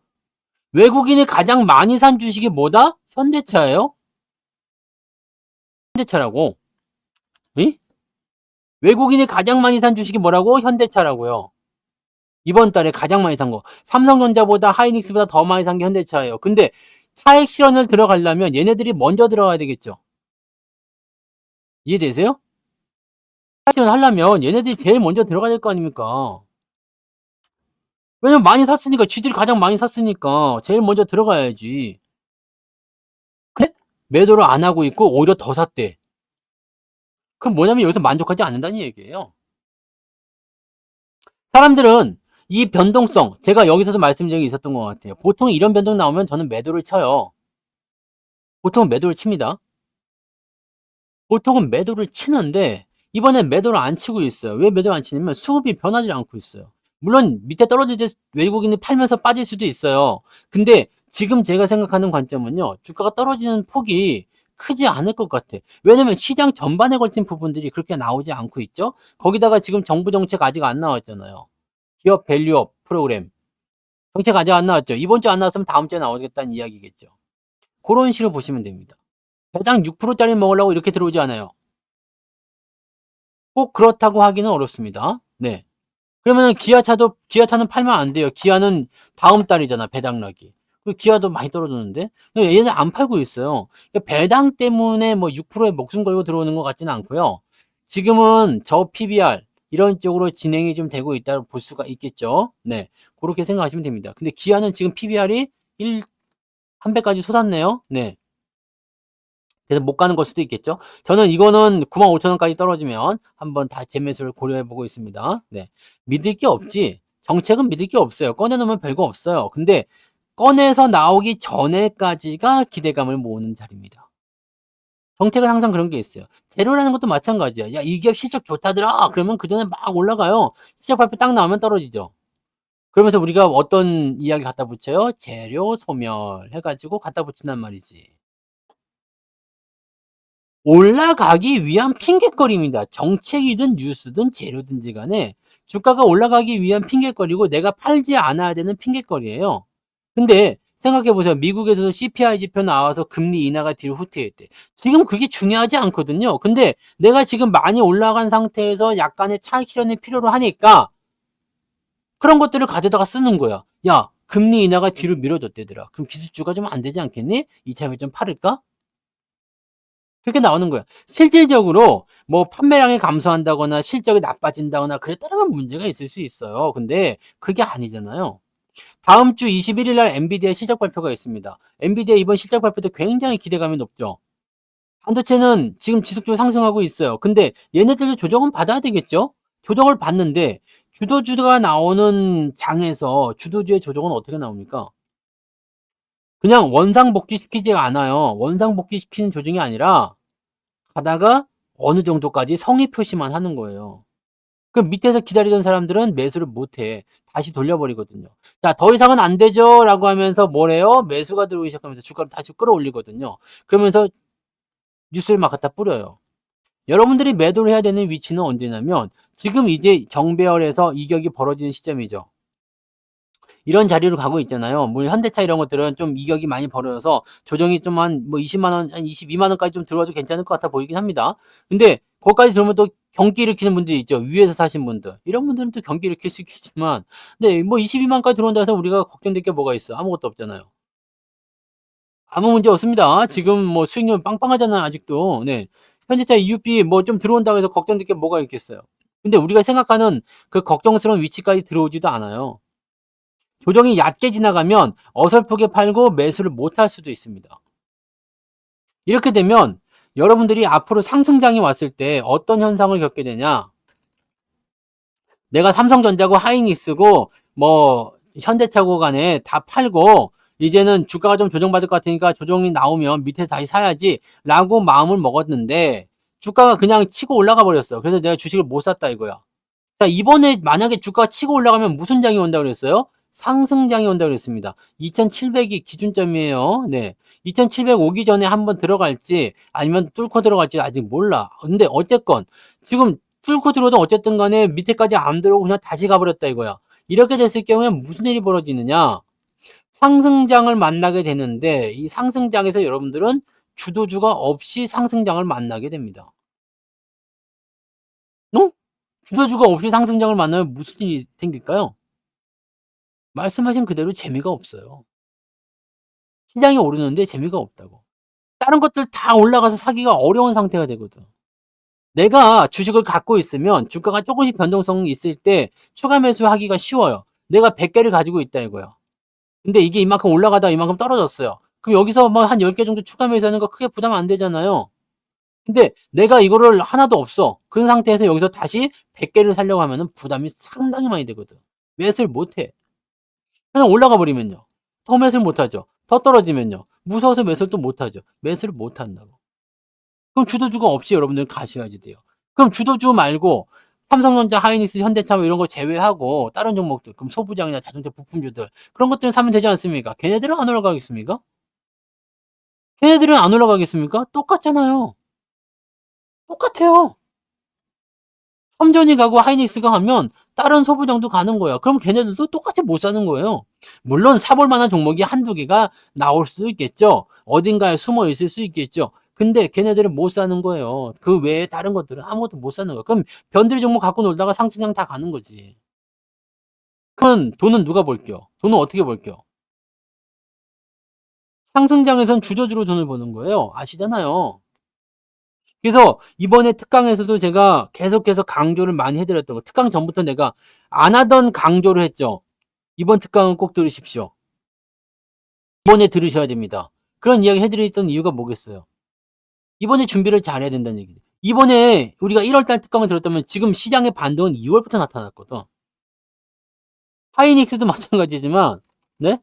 외국인이 가장 많이 산 주식이 뭐다? 현대차예요. 현대차라고. 응? 외국인이 가장 많이 산 주식이 뭐라고? 현대차라고요. 이번 달에 가장 많이 산 거. 삼성전자보다 하이닉스보다 더 많이 산 게 현대차예요. 근데 차익 실현을 들어가려면 얘네들이 먼저 들어가야 되겠죠. 이해되세요? 차익 실현 하려면 얘네들이 제일 먼저 들어가야 될 거 아닙니까? 왜냐면 많이 샀으니까, 쥐들이 가장 많이 샀으니까 제일 먼저 들어가야지. 근데 매도를 안 하고 있고 오히려 더 샀대. 그럼 뭐냐면 여기서 만족하지 않는다는 얘기예요. 사람들은 이 변동성, 제가 여기서도 말씀드린 적이 있었던 것 같아요. 보통 이런 변동 나오면 저는 매도를 쳐요. 보통은 매도를 칩니다. 보통은 매도를 치는데 이번엔 매도를 안 치고 있어요. 왜 매도를 안 치냐면 수급이 변하지 않고 있어요. 물론 밑에 떨어질 때 외국인이 팔면서 빠질 수도 있어요. 근데 지금 제가 생각하는 관점은요. 주가가 떨어지는 폭이 크지 않을 것 같아. 왜냐면 시장 전반에 걸친 부분들이 그렇게 나오지 않고 있죠. 거기다가 지금 정부 정책 아직 안 나왔잖아요. 기업 밸류업 프로그램. 정책 아직 안 나왔죠. 이번 주 안 나왔으면 다음 주에 나오겠다는 이야기겠죠. 그런 식으로 보시면 됩니다. 배당 6%짜리 먹으려고 이렇게 들어오지 않아요. 꼭 그렇다고 하기는 어렵습니다. 네. 그러면은 기아차는 팔면 안 돼요. 기아는 다음 달이잖아, 배당락이. 그 기아도 많이 떨어졌는데. 얘는 안 팔고 있어요. 그러니까 배당 때문에 뭐 6%에 목숨 걸고 들어오는 것 같지는 않고요. 지금은 저 PBR 이런 쪽으로 진행이 좀 되고 있다고 볼 수가 있겠죠. 네. 그렇게 생각하시면 됩니다. 근데 기아는 지금 PBR이 1한 배까지 솟았네요. 네. 그래서 못 가는 걸 수도 있겠죠. 저는 이거는 95,000원까지 떨어지면 한번 다 재매수를 고려해 보고 있습니다. 네. 믿을 게 없지. 정책은 믿을 게 없어요. 꺼내 놓으면 별거 없어요. 근데 꺼내서 나오기 전에까지가 기대감을 모으는 자리입니다. 정책은 항상 그런 게 있어요. 재료라는 것도 마찬가지야. 야, 이 기업 실적 좋다더라. 그러면 그 전에 막 올라가요. 실적 발표 딱 나오면 떨어지죠. 그러면서 우리가 어떤 이야기 갖다 붙여요? 재료 소멸 해가지고 갖다 붙인단 말이지. 올라가기 위한 핑곗거리입니다. 정책이든 뉴스든 재료든지 간에 주가가 올라가기 위한 핑곗거리고 내가 팔지 않아야 되는 핑곗거리예요. 근데 생각해 보세요. 미국에서도 CPI 지표 나와서 금리 인하가 뒤로 후퇴했대. 지금 그게 중요하지 않거든요. 근데 내가 지금 많이 올라간 상태에서 약간의 차익 실현이 필요로 하니까 그런 것들을 가져다가 쓰는 거야. 야, 금리 인하가 뒤로 미뤄졌대더라. 그럼 기술주가 좀 안 되지 않겠니? 이참에 좀 팔을까? 그렇게 나오는 거야. 실질적으로 뭐 판매량이 감소한다거나 실적이 나빠진다거나 그랬다라면 문제가 있을 수 있어요. 근데 그게 아니잖아요. 다음 주 21일 날 엔비디아 실적 발표가 있습니다. 엔비디아 이번 실적 발표도 굉장히 기대감이 높죠. 반도체는 지금 지속적으로 상승하고 있어요. 근데 얘네들도 조정은 받아야 되겠죠? 조정을 받는데 주도주가 나오는 장에서 주도주의 조정은 어떻게 나옵니까? 그냥 원상복귀 시키지가 않아요. 원상복귀 시키는 조정이 아니라 가다가 어느 정도까지 성의 표시만 하는 거예요. 그럼 밑에서 기다리던 사람들은 매수를 못 해. 다시 돌려버리거든요. 자, 더 이상은 안 되죠? 라고 하면서 뭐래요? 매수가 들어오기 시작하면서 주가를 다시 끌어올리거든요. 그러면서 뉴스를 막 갖다 뿌려요. 여러분들이 매도를 해야 되는 위치는 언제냐면 지금 이제 정배열에서 이격이 벌어지는 시점이죠. 이런 자리로 가고 있잖아요. 뭐 현대차 이런 것들은 좀 이격이 많이 벌어져서 조정이 좀 한 뭐 20만 원, 한 22만 원까지 좀 들어와도 괜찮을 것 같아 보이긴 합니다. 근데 거기까지 들어오면 또 경기 일으키는 분들이 있죠. 위에서 사신 분들. 이런 분들은 또 경기 일으킬 수 있겠지만, 네, 뭐 22만까지 들어온다 해서 우리가 걱정될 게 뭐가 있어? 아무것도 없잖아요. 아무 문제 없습니다. 지금 뭐 수익률 빵빵하잖아요, 아직도. 네. 현대차 EUP 뭐 좀 들어온다고 해서 걱정될 게 뭐가 있겠어요. 근데 우리가 생각하는 그 걱정스러운 위치까지 들어오지도 않아요. 조정이 얕게 지나가면 어설프게 팔고 매수를 못할 수도 있습니다. 이렇게 되면 여러분들이 앞으로 상승장이 왔을 때 어떤 현상을 겪게 되냐? 내가 삼성전자고 하이닉스고 뭐 현대차고 간에 다 팔고 이제는 주가가 좀 조정받을 것 같으니까 조정이 나오면 밑에 다시 사야지라고 마음을 먹었는데 주가가 그냥 치고 올라가 버렸어. 그래서 내가 주식을 못 샀다 이거야. 자, 이번에 만약에 주가가 치고 올라가면 무슨 장이 온다고 그랬어요? 상승장이 온다고 그랬습니다. 2700이 기준점이에요. 네. 2700 오기 전에 한번 들어갈지 아니면 뚫고 들어갈지 아직 몰라. 근데 어쨌건 지금 뚫고 들어도 어쨌든 간에 밑에까지 안 들어오고 그냥 다시 가버렸다 이거야. 이렇게 됐을 경우에 무슨 일이 벌어지느냐? 상승장을 만나게 되는데 이 상승장에서 여러분들은 주도주가 없이 상승장을 만나게 됩니다. 어? 주도주가 없이 상승장을 만나면 무슨 일이 생길까요? 말씀하신 그대로 재미가 없어요. 시장이 오르는데 재미가 없다고. 다른 것들 다 올라가서 사기가 어려운 상태가 되거든. 내가 주식을 갖고 있으면 주가가 조금씩 변동성이 있을 때 추가 매수하기가 쉬워요. 내가 100개를 가지고 있다 이거야. 근데 이게 이만큼 올라가다가 이만큼 떨어졌어요. 그럼 여기서 뭐 한 10개 정도 추가 매수하는 거 크게 부담 안 되잖아요. 근데 내가 이거를 하나도 없어. 그런 상태에서 여기서 다시 100개를 사려고 하면은 부담이 상당히 많이 되거든. 매수를 못 해. 그냥 올라가 버리면요. 더 매수를 못 하죠. 더 떨어지면요. 무서워서 매수를 또 못 하죠. 매수를 못 한다고. 그럼 주도주가 없이 여러분들은 가셔야지 돼요. 그럼 주도주 말고 삼성전자, 하이닉스, 현대차 뭐 이런 거 제외하고 다른 종목들, 그럼 소부장이나 자동차 부품주들 그런 것들은 사면 되지 않습니까? 걔네들은 안 올라가겠습니까? 걔네들은 안 올라가겠습니까? 똑같잖아요. 똑같아요. 삼전이 가고 하이닉스가 가면 다른 소부장도 가는 거야. 그럼 걔네들도 똑같이 못 사는 거예요. 물론 사볼 만한 종목이 한두 개가 나올 수 있겠죠. 어딘가에 숨어 있을 수 있겠죠. 근데 걔네들은 못 사는 거예요. 그 외에 다른 것들은 아무것도 못 사는 거야. 그럼 변두리 종목 갖고 놀다가 상승장 다 가는 거지. 그럼 돈은 누가 벌겨? 돈은 어떻게 벌겨? 상승장에선 주저주로 돈을 버는 거예요. 아시잖아요. 그래서 이번에 특강에서도 제가 계속해서 강조를 많이 해드렸던 거. 특강 전부터 내가 안 하던 강조를 했죠. 이번 특강은 꼭 들으십시오. 이번에 들으셔야 됩니다. 그런 이야기 해드렸던 이유가 뭐겠어요? 이번에 준비를 잘해야 된다는 얘기죠. 이번에 우리가 1월달 특강을 들었다면 지금 시장의 반등은 2월부터 나타났거든. 하이닉스도 마찬가지지만, 네?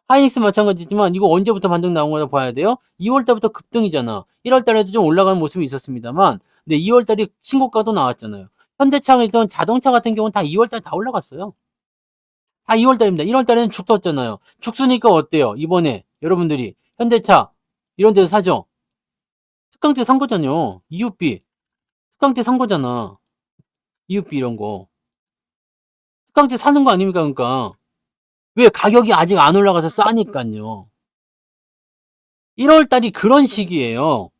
하이닉스 마찬가지지만 이거 언제부터 반등 나온 거라고 봐야 돼요? 2월달부터 급등이잖아. 1월달에도 좀 올라가는 모습이 있었습니다만, 네, 2월달이 신고가도 나왔잖아요. 현대차이든 자동차 같은 경우는 다 2월달 다 올라갔어요. 다 2월달입니다. 1월달에는 죽 떴잖아요. 죽 쓰니까 어때요? 이번에 여러분들이 현대차 이런 데서 사죠. 특강 때 산 거잖아요. EUB 특강 때 산 거잖아. EUB 이런 거 특강 때 사는 거 아닙니까? 그러니까 왜 가격이 아직 안 올라가서 싸니까요. 1월달이 그런 시기예요.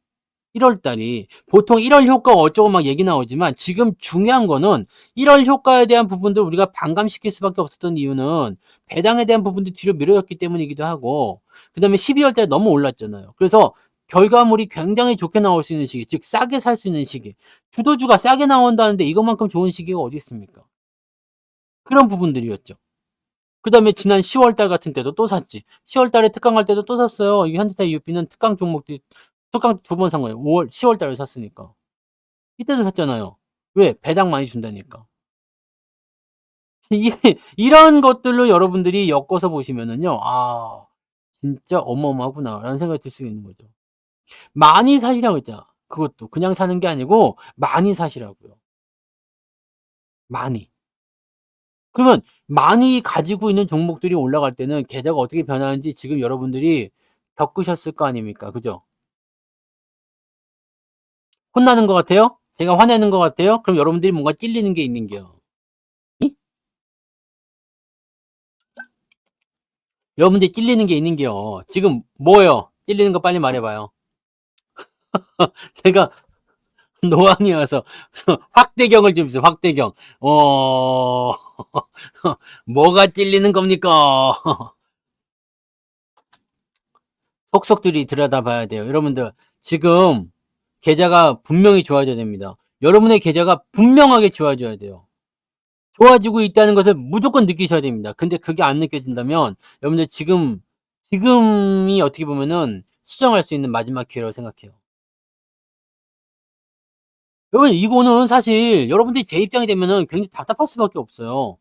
1월달이 보통 1월 효과 어쩌고 막 얘기 나오지만 지금 중요한 거는 1월 효과에 대한 부분들 우리가 반감시킬 수밖에 없었던 이유는 배당에 대한 부분도 뒤로 미뤄졌기 때문이기도 하고 그 다음에 12월달에 너무 올랐잖아요. 그래서 결과물이 굉장히 좋게 나올 수 있는 시기, 즉 싸게 살 수 있는 시기. 주도주가 싸게 나온다는데 이것만큼 좋은 시기가 어디 있습니까? 그런 부분들이었죠. 그 다음에 지난 10월달 같은 때도 또 샀지. 10월달에 특강할 때도 또 샀어요. 이 현대차 UP는 특강 종목들이 특강 두 번 산 거예요. 5월, 10월달에 샀으니까. 이때도 샀잖아요. 왜? 배당 많이 준다니까. 이런 것들로 여러분들이 엮어서 보시면은요, 아, 진짜 어마어마하구나. 라는 생각이 들 수 있는 거죠. 많이 사시라고 했잖아. 그것도. 그냥 사는 게 아니고, 많이 사시라고요. 많이. 그러면, 많이 가지고 있는 종목들이 올라갈 때는 계좌가 어떻게 변하는지 지금 여러분들이 겪으셨을 거 아닙니까? 그죠? 혼나는 것 같아요? 제가 화내는 것 같아요? 그럼 여러분들이 뭔가 찔리는 게 있는겨. 이? 여러분들이 찔리는 게 있는겨. 지금 뭐예요? 찔리는 거 빨리 말해봐요. 제가 노안이어서 확대경을 좀 주세요. 확대경. 뭐가 찔리는 겁니까? 속속들이 들여다봐야 돼요. 여러분들 지금 계좌가 분명히 좋아져야 됩니다. 여러분의 계좌가 분명하게 좋아져야 돼요. 좋아지고 있다는 것을 무조건 느끼셔야 됩니다. 근데 그게 안 느껴진다면 여러분들 지금이 어떻게 보면은 수정할 수 있는 마지막 기회라고 생각해요. 여러분 이거는 사실 여러분들이 제 입장이 되면은 굉장히 답답할 수밖에 없어요.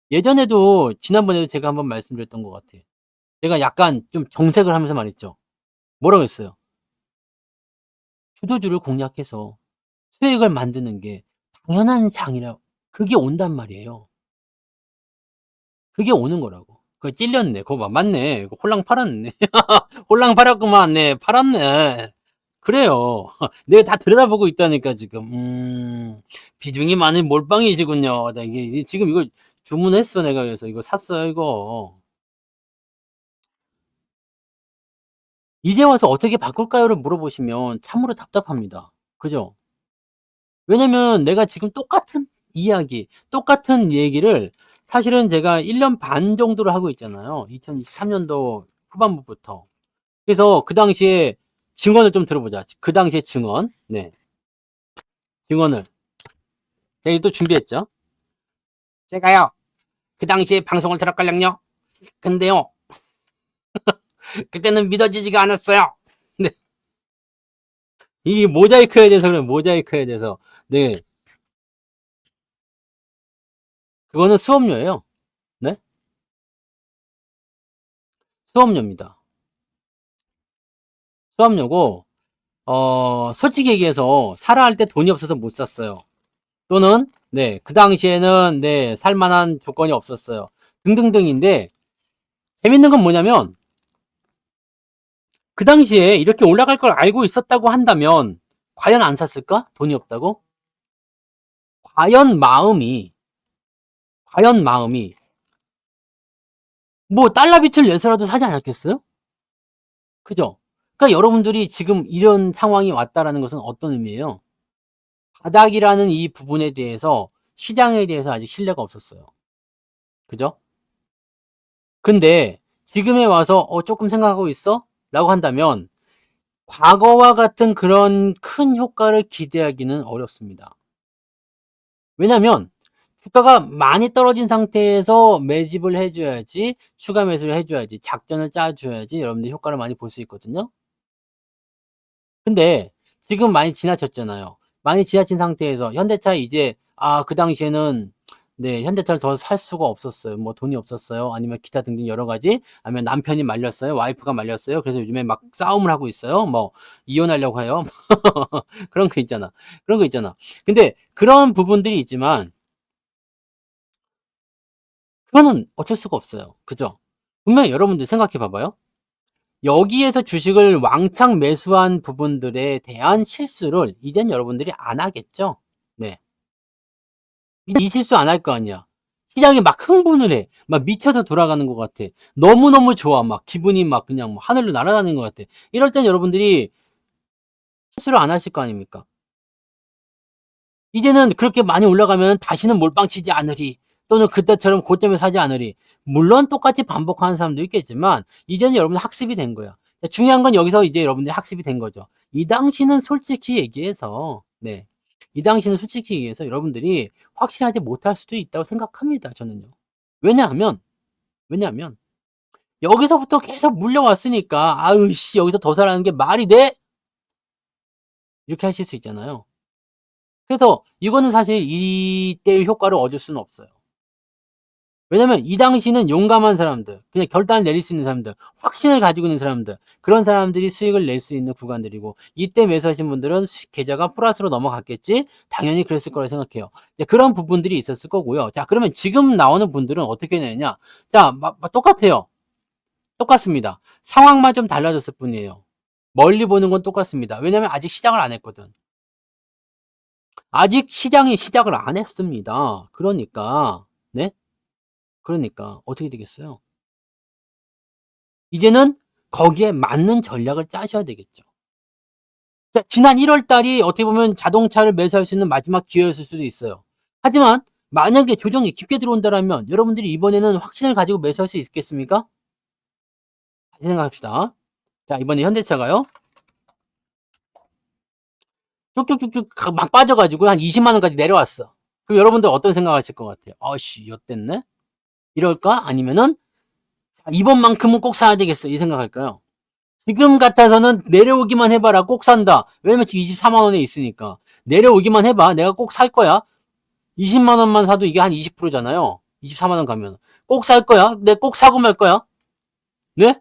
예전에도 지난번에도 제가 한번 말씀드렸던 것 같아요. 제가 약간 좀 정색을 하면서 말했죠. 뭐라고 했어요? 주도주를 공략해서 수익을 만드는 게 당연한 장이라 그게 온단 말이에요. 그게 오는 거라고. 그거 찔렸네. 그거 봐. 맞네. 그거 홀랑 팔았네. 홀랑 팔았구만. 네, 팔았네. 그래요. 내가 다 들여다보고 있다니까 지금. 비중이 많은 몰빵이시군요. 나 이게 지금 이거 주문했어 내가 그래서 이거 샀어요 이거. 이제 와서 "어떻게 바꿀까요?"를 물어보시면 참으로 답답합니다. 그죠? 왜냐면 내가 지금 똑같은 이야기, 똑같은 얘기를 사실은 제가 1년 반 정도를 하고 있잖아요. 2023 년도 후반부부터. 그래서 그 당시에 증언을 좀 들어보자. 그 당시에 증언. 네. 증언을 제가 또 준비했죠. 제가요. 그 당시에 방송을 들었걸랑요. 근데요. 그때는 믿어지지가 않았어요. 네. 이 모자이크에 대해서 그래요. 모자이크에 대해서. 네. 그거는 수업료예요. 네? 수업료입니다. 수업료고 솔직히 얘기해서 사라 할 때 돈이 없어서 못 샀어요. 또는 네, 그 당시에는 네, 살 만한 조건이 없었어요. 등등등인데 재밌는 건 뭐냐면 그 당시에 이렇게 올라갈 걸 알고 있었다고 한다면 과연 안 샀을까? 돈이 없다고? 과연 마음이 과연 마음이 뭐 달러빛을 내서라도 사지 않았겠어요? 그죠? 그러니까 여러분들이 지금 이런 상황이 왔다라는 것은 어떤 의미예요? 바닥이라는 이 부분에 대해서 시장에 대해서 아직 신뢰가 없었어요. 그죠? 근데 지금에 와서 조금 생각하고 있어? 라고 한다면 과거와 같은 그런 큰 효과를 기대하기는 어렵습니다. 왜냐면 주가가 많이 떨어진 상태에서 매집을 해줘야지, 추가 매수를 해줘야지, 작전을 짜줘야지 여러분들 효과를 많이 볼 수 있거든요. 근데 지금 많이 지나쳤잖아요. 많이 지나친 상태에서 현대차 이제 그 당시에는 네, 현대차를 더 살 수가 없었어요. 뭐 돈이 없었어요. 아니면 기타 등등 여러 가지. 아니면 남편이 말렸어요. 와이프가 말렸어요. 그래서 요즘에 막 싸움을 하고 있어요. 뭐 이혼하려고 해요. 그런 거 있잖아. 그런 거 있잖아. 근데 그런 부분들이 있지만 그거는 어쩔 수가 없어요. 그죠? 분명히 여러분들 생각해 봐봐요. 여기에서 주식을 왕창 매수한 부분들에 대한 실수를 이젠 여러분들이 안 하겠죠? 네. 이 실수 안 할 거 아니야. 시장이 막 흥분을 해. 막 미쳐서 돌아가는 것 같아. 너무너무 좋아. 막 기분이 막 그냥 하늘로 날아다니는 것 같아. 이럴 땐 여러분들이 실수를 안 하실 거 아닙니까? 이제는 그렇게 많이 올라가면 다시는 몰빵 치지 않으리. 또는 그때처럼 고점에 사지 않으리. 물론 똑같이 반복하는 사람도 있겠지만 이제는 여러분 학습이 된 거야. 중요한 건 여기서 이제 여러분들이 학습이 된 거죠. 이 당시는 솔직히 얘기해서 네. 이 당시는 솔직히 얘기해서 여러분들이 확신하지 못할 수도 있다고 생각합니다. 저는요. 왜냐하면 왜냐하면 여기서부터 계속 물려왔으니까 아유 씨 여기서 더 사라는 게 말이 돼? 이렇게 하실 수 있잖아요. 그래서 이거는 사실 이때의 효과를 얻을 수는 없어요. 왜냐면 이 당시는 용감한 사람들, 그냥 결단을 내릴 수 있는 사람들, 확신을 가지고 있는 사람들, 그런 사람들이 수익을 낼 수 있는 구간들이고 이때 매수하신 분들은 계좌가 플러스로 넘어갔겠지? 당연히 그랬을 거라 생각해요. 그런 부분들이 있었을 거고요. 자, 그러면 지금 나오는 분들은 어떻게 되느냐? 자, 똑같아요. 똑같습니다. 상황만 좀 달라졌을 뿐이에요. 멀리 보는 건 똑같습니다. 왜냐면 아직 시작을 안 했거든. 아직 시장이 시작을 안 했습니다. 그러니까, 네? 그러니까 어떻게 되겠어요? 이제는 거기에 맞는 전략을 짜셔야 되겠죠. 자, 지난 1월 달이 어떻게 보면 자동차를 매수할 수 있는 마지막 기회였을 수도 있어요. 하지만 만약에 조정이 깊게 들어온다면 여러분들이 이번에는 확신을 가지고 매수할 수 있겠습니까? 다시 생각합시다. 자, 이번에 현대차가요. 쭉쭉쭉쭉 막 빠져가지고 한 20만 원까지 내려왔어. 그럼 여러분들 어떤 생각하실 것 같아요? 아씨, 엿됐네? 이럴까? 아니면은 이번만큼은 꼭 사야 되겠어. 이 생각할까요? 지금 같아서는 내려오기만 해봐라. 꼭 산다. 왜냐면 지금 24만 원에 있으니까. 내려오기만 해봐. 내가 꼭 살 거야. 20만 원만 사도 이게 한 20%잖아요. 24만 원 가면. 꼭 살 거야. 내 꼭 사고 말 거야. 네?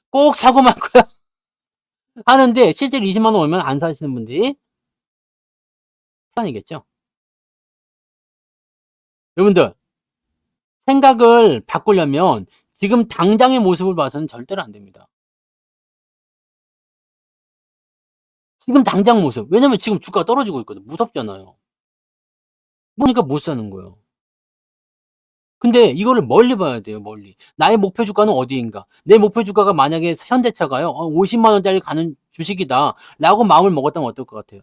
꼭 사고 말 거야. 하는데 실제로 20만 원 오면 안 사시는 분들이 아니겠죠. 여러분들 생각을 바꾸려면 지금 당장의 모습을 봐서는 절대로 안 됩니다. 지금 당장 모습. 왜냐면 지금 주가가 떨어지고 있거든. 무섭잖아요. 그러니까 못 사는 거예요. 근데 이거를 멀리 봐야 돼요, 멀리. 나의 목표 주가는 어디인가? 내 목표 주가가 만약에 현대차가요, 50만 원짜리 가는 주식이다. 라고 마음을 먹었다면 어떨 것 같아요?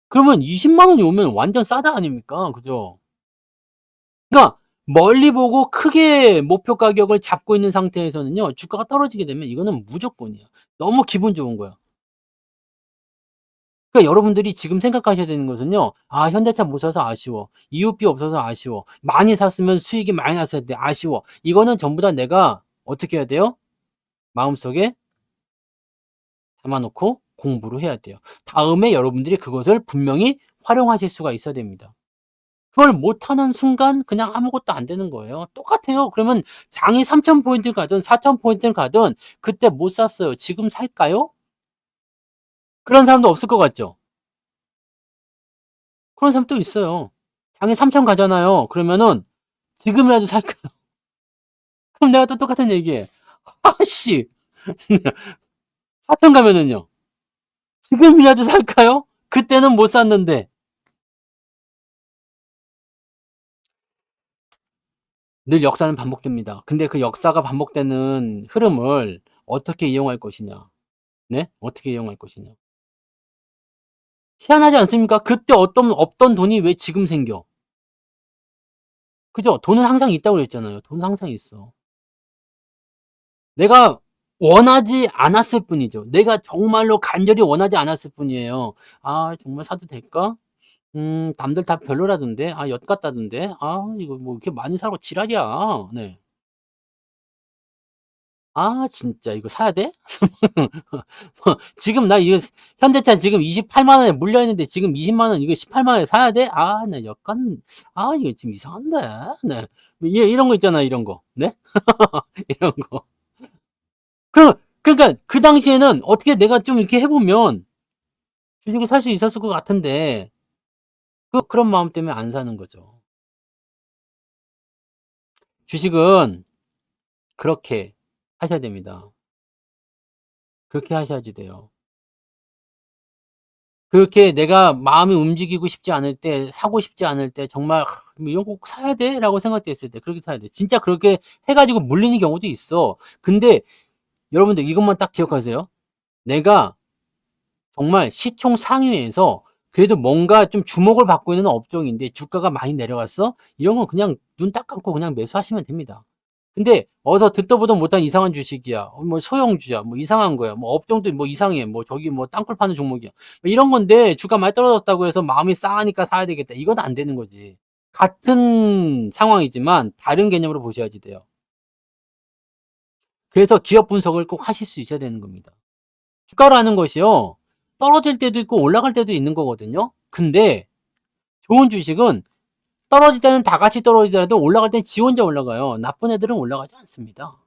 그러면 20만 원이 오면 완전 싸다 아닙니까? 그죠? 그러니까 멀리 보고 크게 목표 가격을 잡고 있는 상태에서는요, 주가가 떨어지게 되면 이거는 무조건이야. 너무 기분 좋은 거야. 그러니까 여러분들이 지금 생각하셔야 되는 것은요. 현대차 못 사서 아쉬워. 이웃비 없어서 아쉬워. 많이 샀으면 수익이 많이 났어야 돼. 아쉬워. 이거는 전부 다 내가 어떻게 해야 돼요? 마음속에 담아 놓고 공부를 해야 돼요. 다음에 여러분들이 그것을 분명히 활용하실 수가 있어야 됩니다. 그걸 못하는 순간 그냥 아무것도 안 되는 거예요. 똑같아요. 그러면 장이 3,000 포인트 가든 4,000 포인트를 가든 그때 못 샀어요. 지금 살까요? 그런 사람도 없을 것 같죠? 그런 사람 또 있어요. 장이 3,000 가잖아요. 그러면은 지금이라도 살까요? 그럼 내가 또 똑같은 얘기해. 아씨 4,000 가면은요. 지금이라도 살까요? 그때는 못 샀는데. 늘 역사는 반복됩니다. 근데 그 역사가 반복되는 흐름을 어떻게 이용할 것이냐. 네? 어떻게 이용할 것이냐. 희한하지 않습니까? 그때 없던 돈이 왜 지금 생겨? 그죠? 돈은 항상 있다고 그랬잖아요. 돈은 항상 있어. 내가 원하지 않았을 뿐이죠. 내가 정말로 간절히 원하지 않았을 뿐이에요. '아 정말 사도 될까? 남들 다 별로라던데. 아 엿 같다던데. 아 이거 뭐 이렇게 많이 사고 지랄이야.' 네. '아 진짜 이거 사야 돼? 지금 나 이거 현대차 지금 28만 원에 물려 있는데 지금 20만 원 이거 18만 원에 사야 돼? 아 나 약간 아 이거 좀 이상한데.' 네. 뭐 이런 거 있잖아요, 이런 거. 네? 이런 거. 그러니까 그 당시에는 어떻게 내가 좀 이렇게 해 보면 주식을 살 수 있었을 것 같은데 그런 마음 때문에 안 사는 거죠. 주식은 그렇게 하셔야 됩니다. 그렇게 하셔야지 돼요. 그렇게 내가 마음이 움직이고 싶지 않을 때, 사고 싶지 않을 때 정말 '뭐 이런 거 꼭 사야 돼?'라고 생각됐을 때 그렇게 사야 돼. 진짜 그렇게 해 가지고 물리는 경우도 있어. 근데 여러분들 이것만 딱 기억하세요. 내가 정말 시총 상위에서 그래도 뭔가 좀 주목을 받고 있는 업종인데 주가가 많이 내려갔어? 이런 건 그냥 눈 딱 감고 그냥 매수하시면 됩니다. 근데 어디서 듣도 보도 못한 이상한 주식이야. 뭐 소형주야. 뭐 이상한 거야. 뭐 업종도 뭐 이상해. 뭐 저기 뭐 땅굴 파는 종목이야. 뭐 이런 건데 주가 많이 떨어졌다고 해서 마음이 싸하니까 사야 되겠다. 이건 안 되는 거지. 같은 상황이지만 다른 개념으로 보셔야지 돼요. 그래서 기업 분석을 꼭 하실 수 있어야 되는 겁니다. 주가라는 것이요. 떨어질 때도 있고 올라갈 때도 있는 거거든요. 근데 좋은 주식은 떨어질 때는 다 같이 떨어지더라도 올라갈 땐 지 혼자 올라가요. 나쁜 애들은 올라가지 않습니다.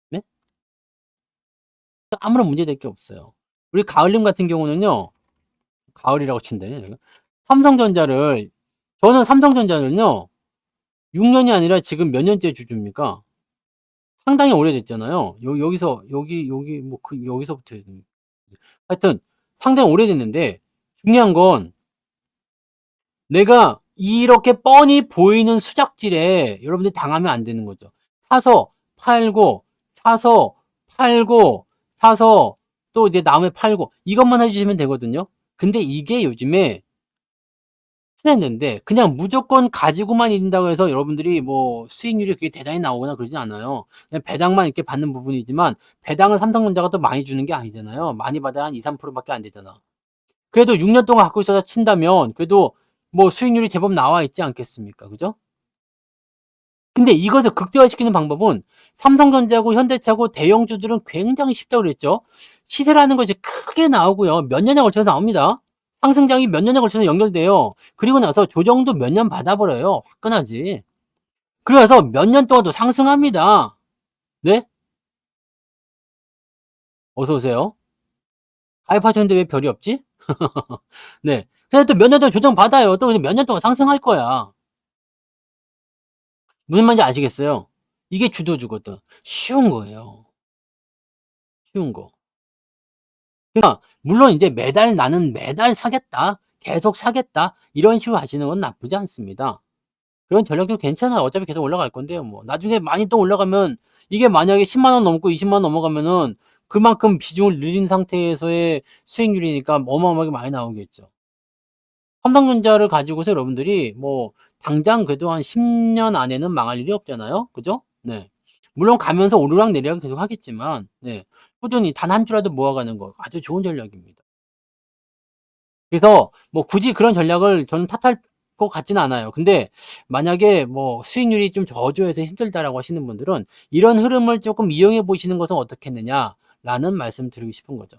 네? 아무런 문제될 게 없어요. 우리 가을님 같은 경우는요. 가을이라고 친다요 제가. 삼성전자를 저는 삼성전자는요. 6 년이 아니라 지금 몇 년째 주주입니까? 상당히 오래됐잖아요. 여기서 여기 뭐 여기서부터 하여튼 상당히 오래됐는데 중요한 건 내가 이렇게 뻔히 보이는 수작질에 여러분들이 당하면 안 되는 거죠. 사서 팔고 사서 팔고 사서 또 이제 다음에 팔고 이것만 해 주시면 되거든요. 근데 이게 요즘에 트렌드인데 그냥 무조건 가지고만 있는다고 해서 여러분들이 뭐 수익률이 그게 대단히 나오거나 그러진 않아요. 그냥 배당만 이렇게 받는 부분이지만 배당을 삼성전자가 또 많이 주는 게 아니잖아요. 많이 받아야 한 2-3% 밖에 안 되잖아. 그래도 6년 동안 갖고 있어서 친다면 그래도 뭐 수익률이 제법 나와 있지 않겠습니까? 그죠? 근데 이것을 극대화시키는 방법은 삼성전자고 현대차고 대형주들은 굉장히 쉽다고 그랬죠. 시세라는 것이 크게 나오고요. 몇 년에 걸쳐서 나옵니다. 상승장이 몇 년에 걸쳐서 연결돼요. 그리고 나서 조정도 몇 년 받아버려요. 화끈하지. 그래서 몇 년 동안 또 상승합니다. 네? 어서 오세요. 가입하셨는데 왜 별이 없지? 네. 근데 또 몇 년 동안 조정 받아요. 또 몇 년 동안 상승할 거야. 무슨 말인지 아시겠어요? 이게 주도주거든. 쉬운 거예요. 쉬운 거. 그러니까 물론 이제 매달 나는 매달 사겠다. 계속 사겠다. 이런 식으로 하시는 건 나쁘지 않습니다. 그런 전략도 괜찮아요. 어차피 계속 올라갈 건데요, 뭐. 나중에 많이 또 올라가면 이게 만약에 10만 원 넘고 20만 원 넘어가면은 그만큼 비중을 늘린 상태에서의 수익률이니까 어마어마하게 많이 나오겠죠. 삼성전자를 가지고서 여러분들이 뭐 당장 그래도 한 10년 안에는 망할 일이 없잖아요. 그죠? 네. 물론 가면서 오르락내리락 계속 하겠지만 네. 꾸준히 단 한 주라도 모아가는 거 아주 좋은 전략입니다. 그래서 뭐 굳이 그런 전략을 저는 탓할 것 같지는 않아요. 근데 만약에 뭐 수익률이 좀 저조해서 힘들다라고 하시는 분들은 이런 흐름을 조금 이용해 보시는 것은 어떻겠느냐라는 말씀 드리고 싶은 거죠.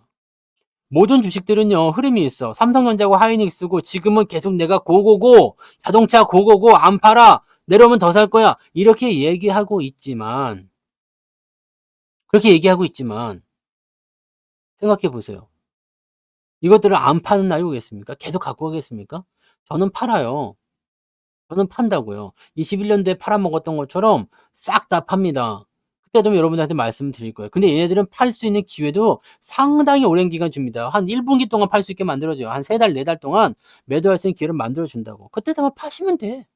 모든 주식들은요, 흐름이 있어. 삼성전자고 하이닉스고 지금은 계속 내가 고고고, 자동차 고고고, 안 팔아. 내려오면 더 살 거야. 이렇게 얘기하고 있지만, 그렇게 얘기하고 있지만, 생각해 보세요. 이것들을 안 파는 날이 오겠습니까? 계속 갖고 가겠습니까? 저는 팔아요. 저는 판다고요. 21년도에 팔아먹었던 것처럼 싹 다 팝니다. 그때도 여러분들한테 말씀드릴 거예요. 근데 얘네들은 팔 수 있는 기회도 상당히 오랜 기간 줍니다. 한 1분기 동안 팔 수 있게 만들어줘요. 한 3달, 4달 동안 매도할 수 있는 기회를 만들어준다고. 그때 되면 파시면 돼.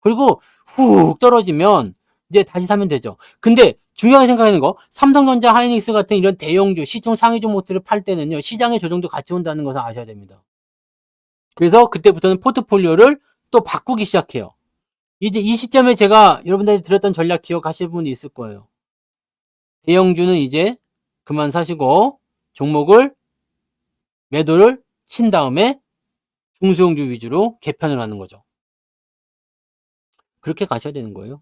그리고 훅 떨어지면 이제 다시 사면 되죠. 근데 중요하게 생각하는 거, 삼성전자, 하이닉스 같은 이런 대형주, 시총 상위 종목들을 팔 때는요, 시장의 조정도 같이 온다는 것을 아셔야 됩니다. 그래서 그때부터는 포트폴리오를 또 바꾸기 시작해요. 이제 이 시점에 제가 여러분들이 들었던 전략 기억하실 분이 있을 거예요. 대형주는 이제 그만 사시고 종목을 매도를 친 다음에 중소형주 위주로 개편을 하는 거죠. 그렇게 가셔야 되는 거예요.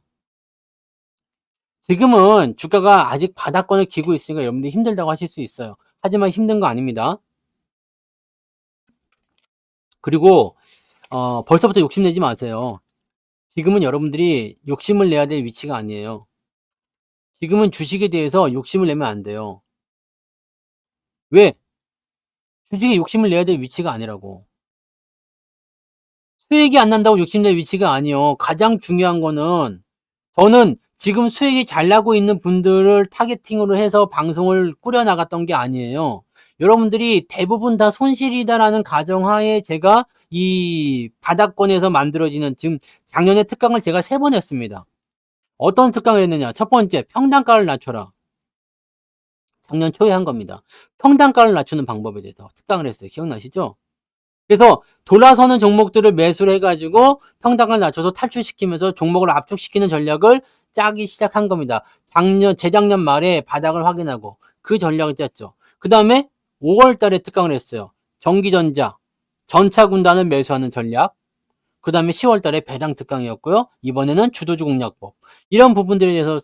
지금은 주가가 아직 바닥권을 기고 있으니까 여러분들이 힘들다고 하실 수 있어요. 하지만 힘든 거 아닙니다. 그리고 벌써부터 욕심내지 마세요. 지금은 여러분들이 욕심을 내야 될 위치가 아니에요. 지금은 주식에 대해서 욕심을 내면 안 돼요. 왜? 주식에 욕심을 내야 될 위치가 아니라고. 수익이 안 난다고 욕심낼 위치가 아니요. 가장 중요한 거는 저는 지금 수익이 잘 나고 있는 분들을 타겟팅으로 해서 방송을 꾸려 나갔던 게 아니에요. 여러분들이 대부분 다 손실이다라는 가정하에 제가 이 바닥권에서 만들어지는, 지금 작년에 특강을 제가 3번 했습니다. 어떤 특강을 했느냐? 첫 번째, 평단가를 낮춰라. 작년 초에 한 겁니다. 평단가를 낮추는 방법에 대해서 특강을 했어요. 기억나시죠? 그래서 돌아서는 종목들을 매수를 해가지고 평단가를 낮춰서 탈출시키면서 종목을 압축시키는 전략을 짜기 시작한 겁니다. 재작년 말에 바닥을 확인하고 그 전략을 짰죠. 그 다음에 5월 달에 특강을 했어요. 전기전자, 전차군단을 매수하는 전략. 그 다음에 10월 달에 배당 특강이었고요. 이번에는 주도주 공략법. 이런 부분들에 대해서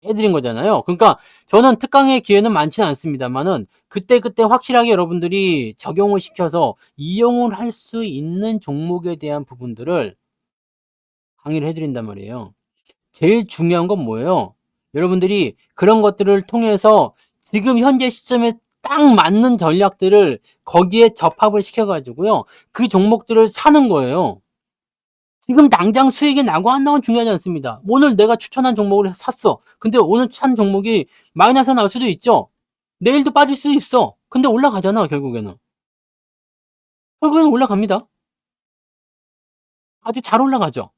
해드린 거잖아요. 그러니까 저는 특강의 기회는 많지는 않습니다만은 그때그때 확실하게 여러분들이 적용을 시켜서 이용을 할 수 있는 종목에 대한 부분들을 강의를 해드린단 말이에요. 제일 중요한 건 뭐예요? 여러분들이 그런 것들을 통해서 지금 현재 시점에 딱 맞는 전략들을 거기에 접합을 시켜가지고요. 그 종목들을 사는 거예요. 지금 당장 수익이 나고 안 나고는 중요하지 않습니다. 오늘 내가 추천한 종목을 샀어. 근데 오늘 산 종목이 마이너스 나올 수도 있죠. 내일도 빠질 수도 있어. 근데 올라가잖아, 결국에는. 결국에는 올라갑니다. 아주 잘 올라가죠.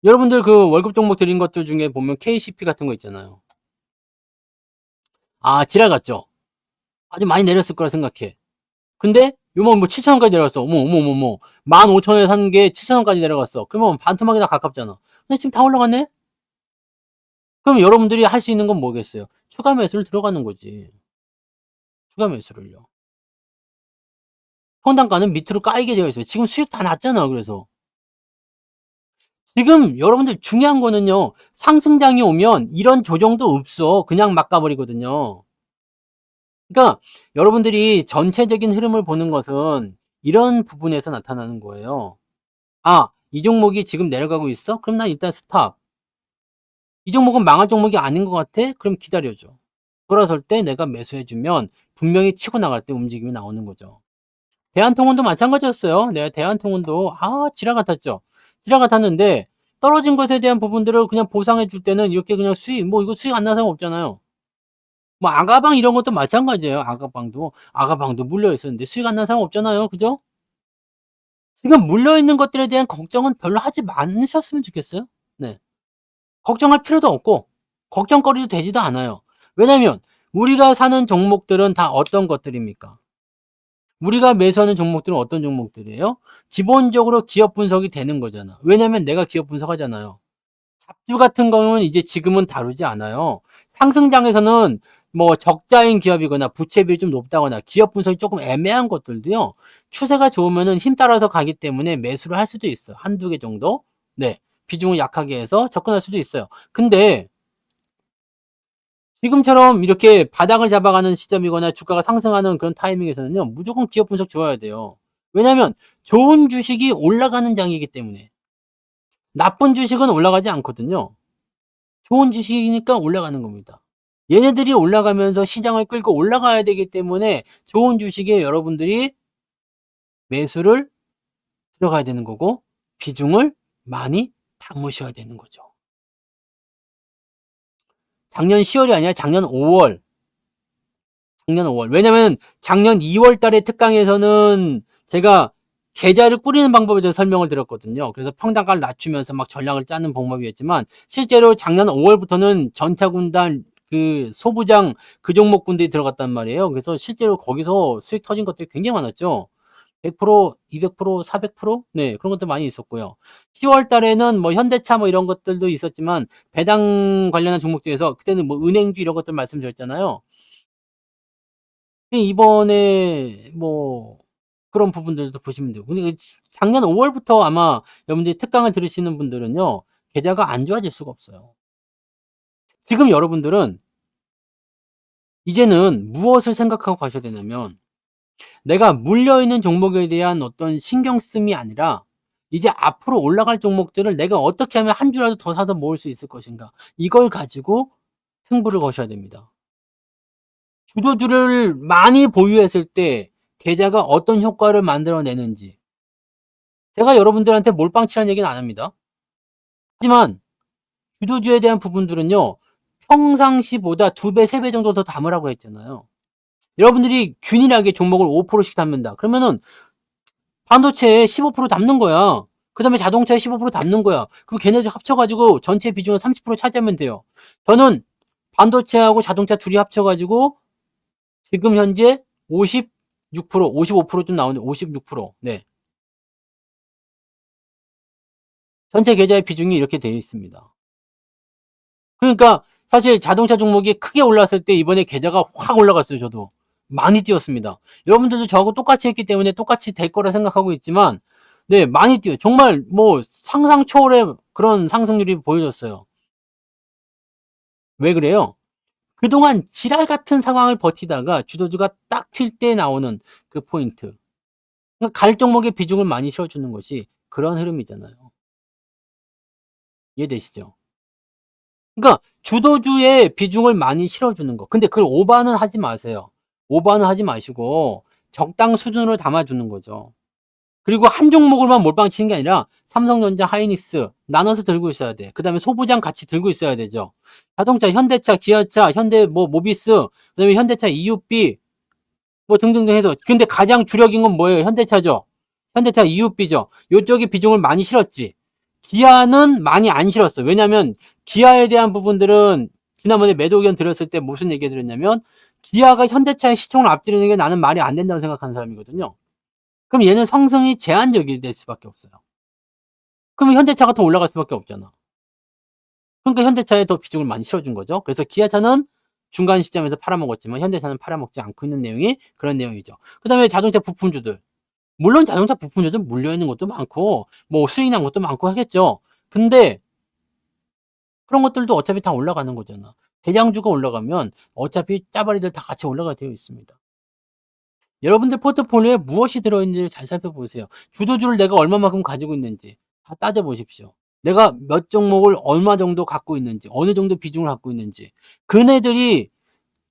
여러분들 그 월급 종목 드린 것들 중에 보면 KCP 같은 거 있잖아요. 아, 지랄 같죠? 아주 많이 내렸을 거라 생각해. 근데 요번 뭐 7,000원까지 내려갔어. 어머. 15,000원에 산 게 7,000원까지 내려갔어. 그러면 반토막이나 가깝잖아. 근데 지금 다 올라갔네? 그럼 여러분들이 할 수 있는 건 뭐겠어요? 추가 매수를 들어가는 거지. 추가 매수를요. 평단가는 밑으로 까이게 되어 있어요. 지금 수익 다 났잖아. 그래서 지금 여러분들 중요한 거는요. 상승장이 오면 이런 조정도 없어. 그냥 막 가버리거든요. 그러니까 여러분들이 전체적인 흐름을 보는 것은 이런 부분에서 나타나는 거예요. 아, 이 종목이 지금 내려가고 있어? 그럼 난 일단 스탑. 이 종목은 망할 종목이 아닌 것 같아? 그럼 기다려줘. 돌아설 때 내가 매수해주면 분명히 치고 나갈 때 움직임이 나오는 거죠. 대한통운도 마찬가지였어요. 내가 대한통운도 지랄 같았죠. 지랄 같았는데 떨어진 것에 대한 부분들을 그냥 보상해 줄 때는 이렇게 그냥 수익, 뭐 이거 수익 안 나는 사람 없잖아요. 뭐 아가방 이런 것도 마찬가지예요. 아가방도 물려 있었는데 수익 안 나는 사람 없잖아요. 그죠? 지금 물려 있는 것들에 대한 걱정은 별로 하지 않으셨으면 좋겠어요. 네. 걱정할 필요도 없고 걱정거리도 되지도 않아요. 왜냐면 우리가 사는 종목들은 다 어떤 것들입니까? 우리가 매수하는 종목들은 어떤 종목들이에요? 기본적으로 기업 분석이 되는 거잖아. 왜냐면 내가 기업 분석하잖아요. 잡주 같은 거는 이제 지금은 다루지 않아요. 상승장에서는 뭐 적자인 기업이거나 부채비율이 좀 높다거나 기업 분석이 조금 애매한 것들도요. 추세가 좋으면은 힘 따라서 가기 때문에 매수를 할 수도 있어. 한두 개 정도. 네. 비중을 약하게 해서 접근할 수도 있어요. 근데 지금처럼 이렇게 바닥을 잡아가는 시점이거나 주가가 상승하는 그런 타이밍에서는요, 무조건 기업 분석 좋아야 돼요. 왜냐면 좋은 주식이 올라가는 장이기 때문에. 나쁜 주식은 올라가지 않거든요. 좋은 주식이니까 올라가는 겁니다. 얘네들이 올라가면서 시장을 끌고 올라가야 되기 때문에 좋은 주식에 여러분들이 매수를 들어가야 되는 거고 비중을 많이 담으셔야 되는 거죠. 작년 10월이 아니라 작년 5월. 작년 5월. 왜냐면 작년 2월 달에 특강에서는 제가 계좌를 꾸리는 방법에 대해서 설명을 드렸거든요. 그래서 평단가를 낮추면서 막 전략을 짜는 방법이었지만 실제로 작년 5월부터는 전차군단 그 소부장 그 종목군들이 들어갔단 말이에요. 그래서 실제로 거기서 수익 터진 것들이 굉장히 많았죠. 100%, 200%, 400%? 네, 그런 것도 많이 있었고요. 10월 달에는 뭐 현대차 뭐 이런 것들도 있었지만 배당 관련한 종목 중에서 그때는 뭐 은행주 이런 것들 말씀드렸잖아요. 이번에 뭐 그런 부분들도 보시면 되고. 근데 작년 5월부터 아마 여러분들이 특강을 들으시는 분들은요, 계좌가 안 좋아질 수가 없어요. 지금 여러분들은 이제는 무엇을 생각하고 가셔야 되냐면 내가 물려있는 종목에 대한 어떤 신경씀이 아니라 이제 앞으로 올라갈 종목들을 내가 어떻게 하면 한 주라도 더 사서 모을 수 있을 것인가. 이걸 가지고 승부를 거셔야 됩니다. 주도주를 많이 보유했을 때 계좌가 어떤 효과를 만들어내는지. 제가 여러분들한테 몰빵치라는 얘기는 안 합니다. 하지만 주도주에 대한 부분들은요. 평상시보다 2배, 3배 정도 더 담으라고 했잖아요. 여러분들이 균일하게 종목을 5%씩 담는다. 그러면은 반도체에 15% 담는 거야. 그 다음에 자동차에 15% 담는 거야. 그럼 걔네들 합쳐가지고 전체 비중을 30% 차지하면 돼요. 저는 반도체하고 자동차 둘이 합쳐가지고 지금 현재 56%, 55%좀 나오는데 56%. 네. 전체 계좌의 비중이 이렇게 되어 있습니다. 그러니까 사실 자동차 종목이 크게 올랐을 때 이번에 계좌가 확 올라갔어요. 저도 많이 뛰었습니다. 여러분들도 저하고 똑같이 했기 때문에 똑같이 될 거라 생각하고 있지만 네, 많이 뛰어요. 정말 뭐 상상 초월의 그런 상승률이 보여졌어요. 왜 그래요? 그동안 지랄 같은 상황을 버티다가 주도주가 딱 튈 때 나오는 그 포인트. 그러니까 갈 종목의 비중을 많이 실어주는 것이 그런 흐름이잖아요. 이해되시죠? 그러니까 주도주의 비중을 많이 실어주는 거. 근데 그걸 오버는 하지 마세요. 오버는 하지 마시고 적당 수준으로 담아주는 거죠. 그리고 한 종목을만 몰빵 치는 게 아니라 삼성전자, 하이닉스 나눠서 들고 있어야 돼. 그 다음에 소부장 같이 들고 있어야 되죠. 자동차, 현대차, 기아차, 현대 뭐 모비스, 그 다음에 현대차 EUB 뭐 등등등 해서. 근데 가장 주력인 건 뭐예요? 현대차죠. 현대차 EUB죠. 요쪽에 비중을 많이 실었지. 기아는 많이 안 실었어. 왜냐면 기아에 대한 부분들은 지난번에 매도 의견 드렸을 때 무슨 얘기 드렸냐면 기아가 현대차의 시총을 앞지르는 게 나는 말이 안 된다고 생각하는 사람이거든요. 그럼 얘는 상승이 제한적이 될 수밖에 없어요. 그러면 현대차가 더 올라갈 수밖에 없잖아. 그러니까 현대차에 더 비중을 많이 실어준 거죠. 그래서 기아차는 중간 시점에서 팔아먹었지만 현대차는 팔아먹지 않고 있는 내용이 그런 내용이죠. 그 다음에 자동차 부품주들. 물론 자동차 부품주들 물려있는 것도 많고 뭐 수익 난 것도 많고 하겠죠. 근데 그런 것들도 어차피 다 올라가는 거잖아. 대량주가 올라가면 어차피 짜바리들 다 같이 올라가 되어 있습니다. 여러분들 포트폴리오에 무엇이 들어있는지를 잘 살펴보세요. 주도주를 내가 얼마만큼 가지고 있는지 다 따져보십시오. 내가 몇 종목을 얼마 정도 갖고 있는지, 어느 정도 비중을 갖고 있는지. 그네들이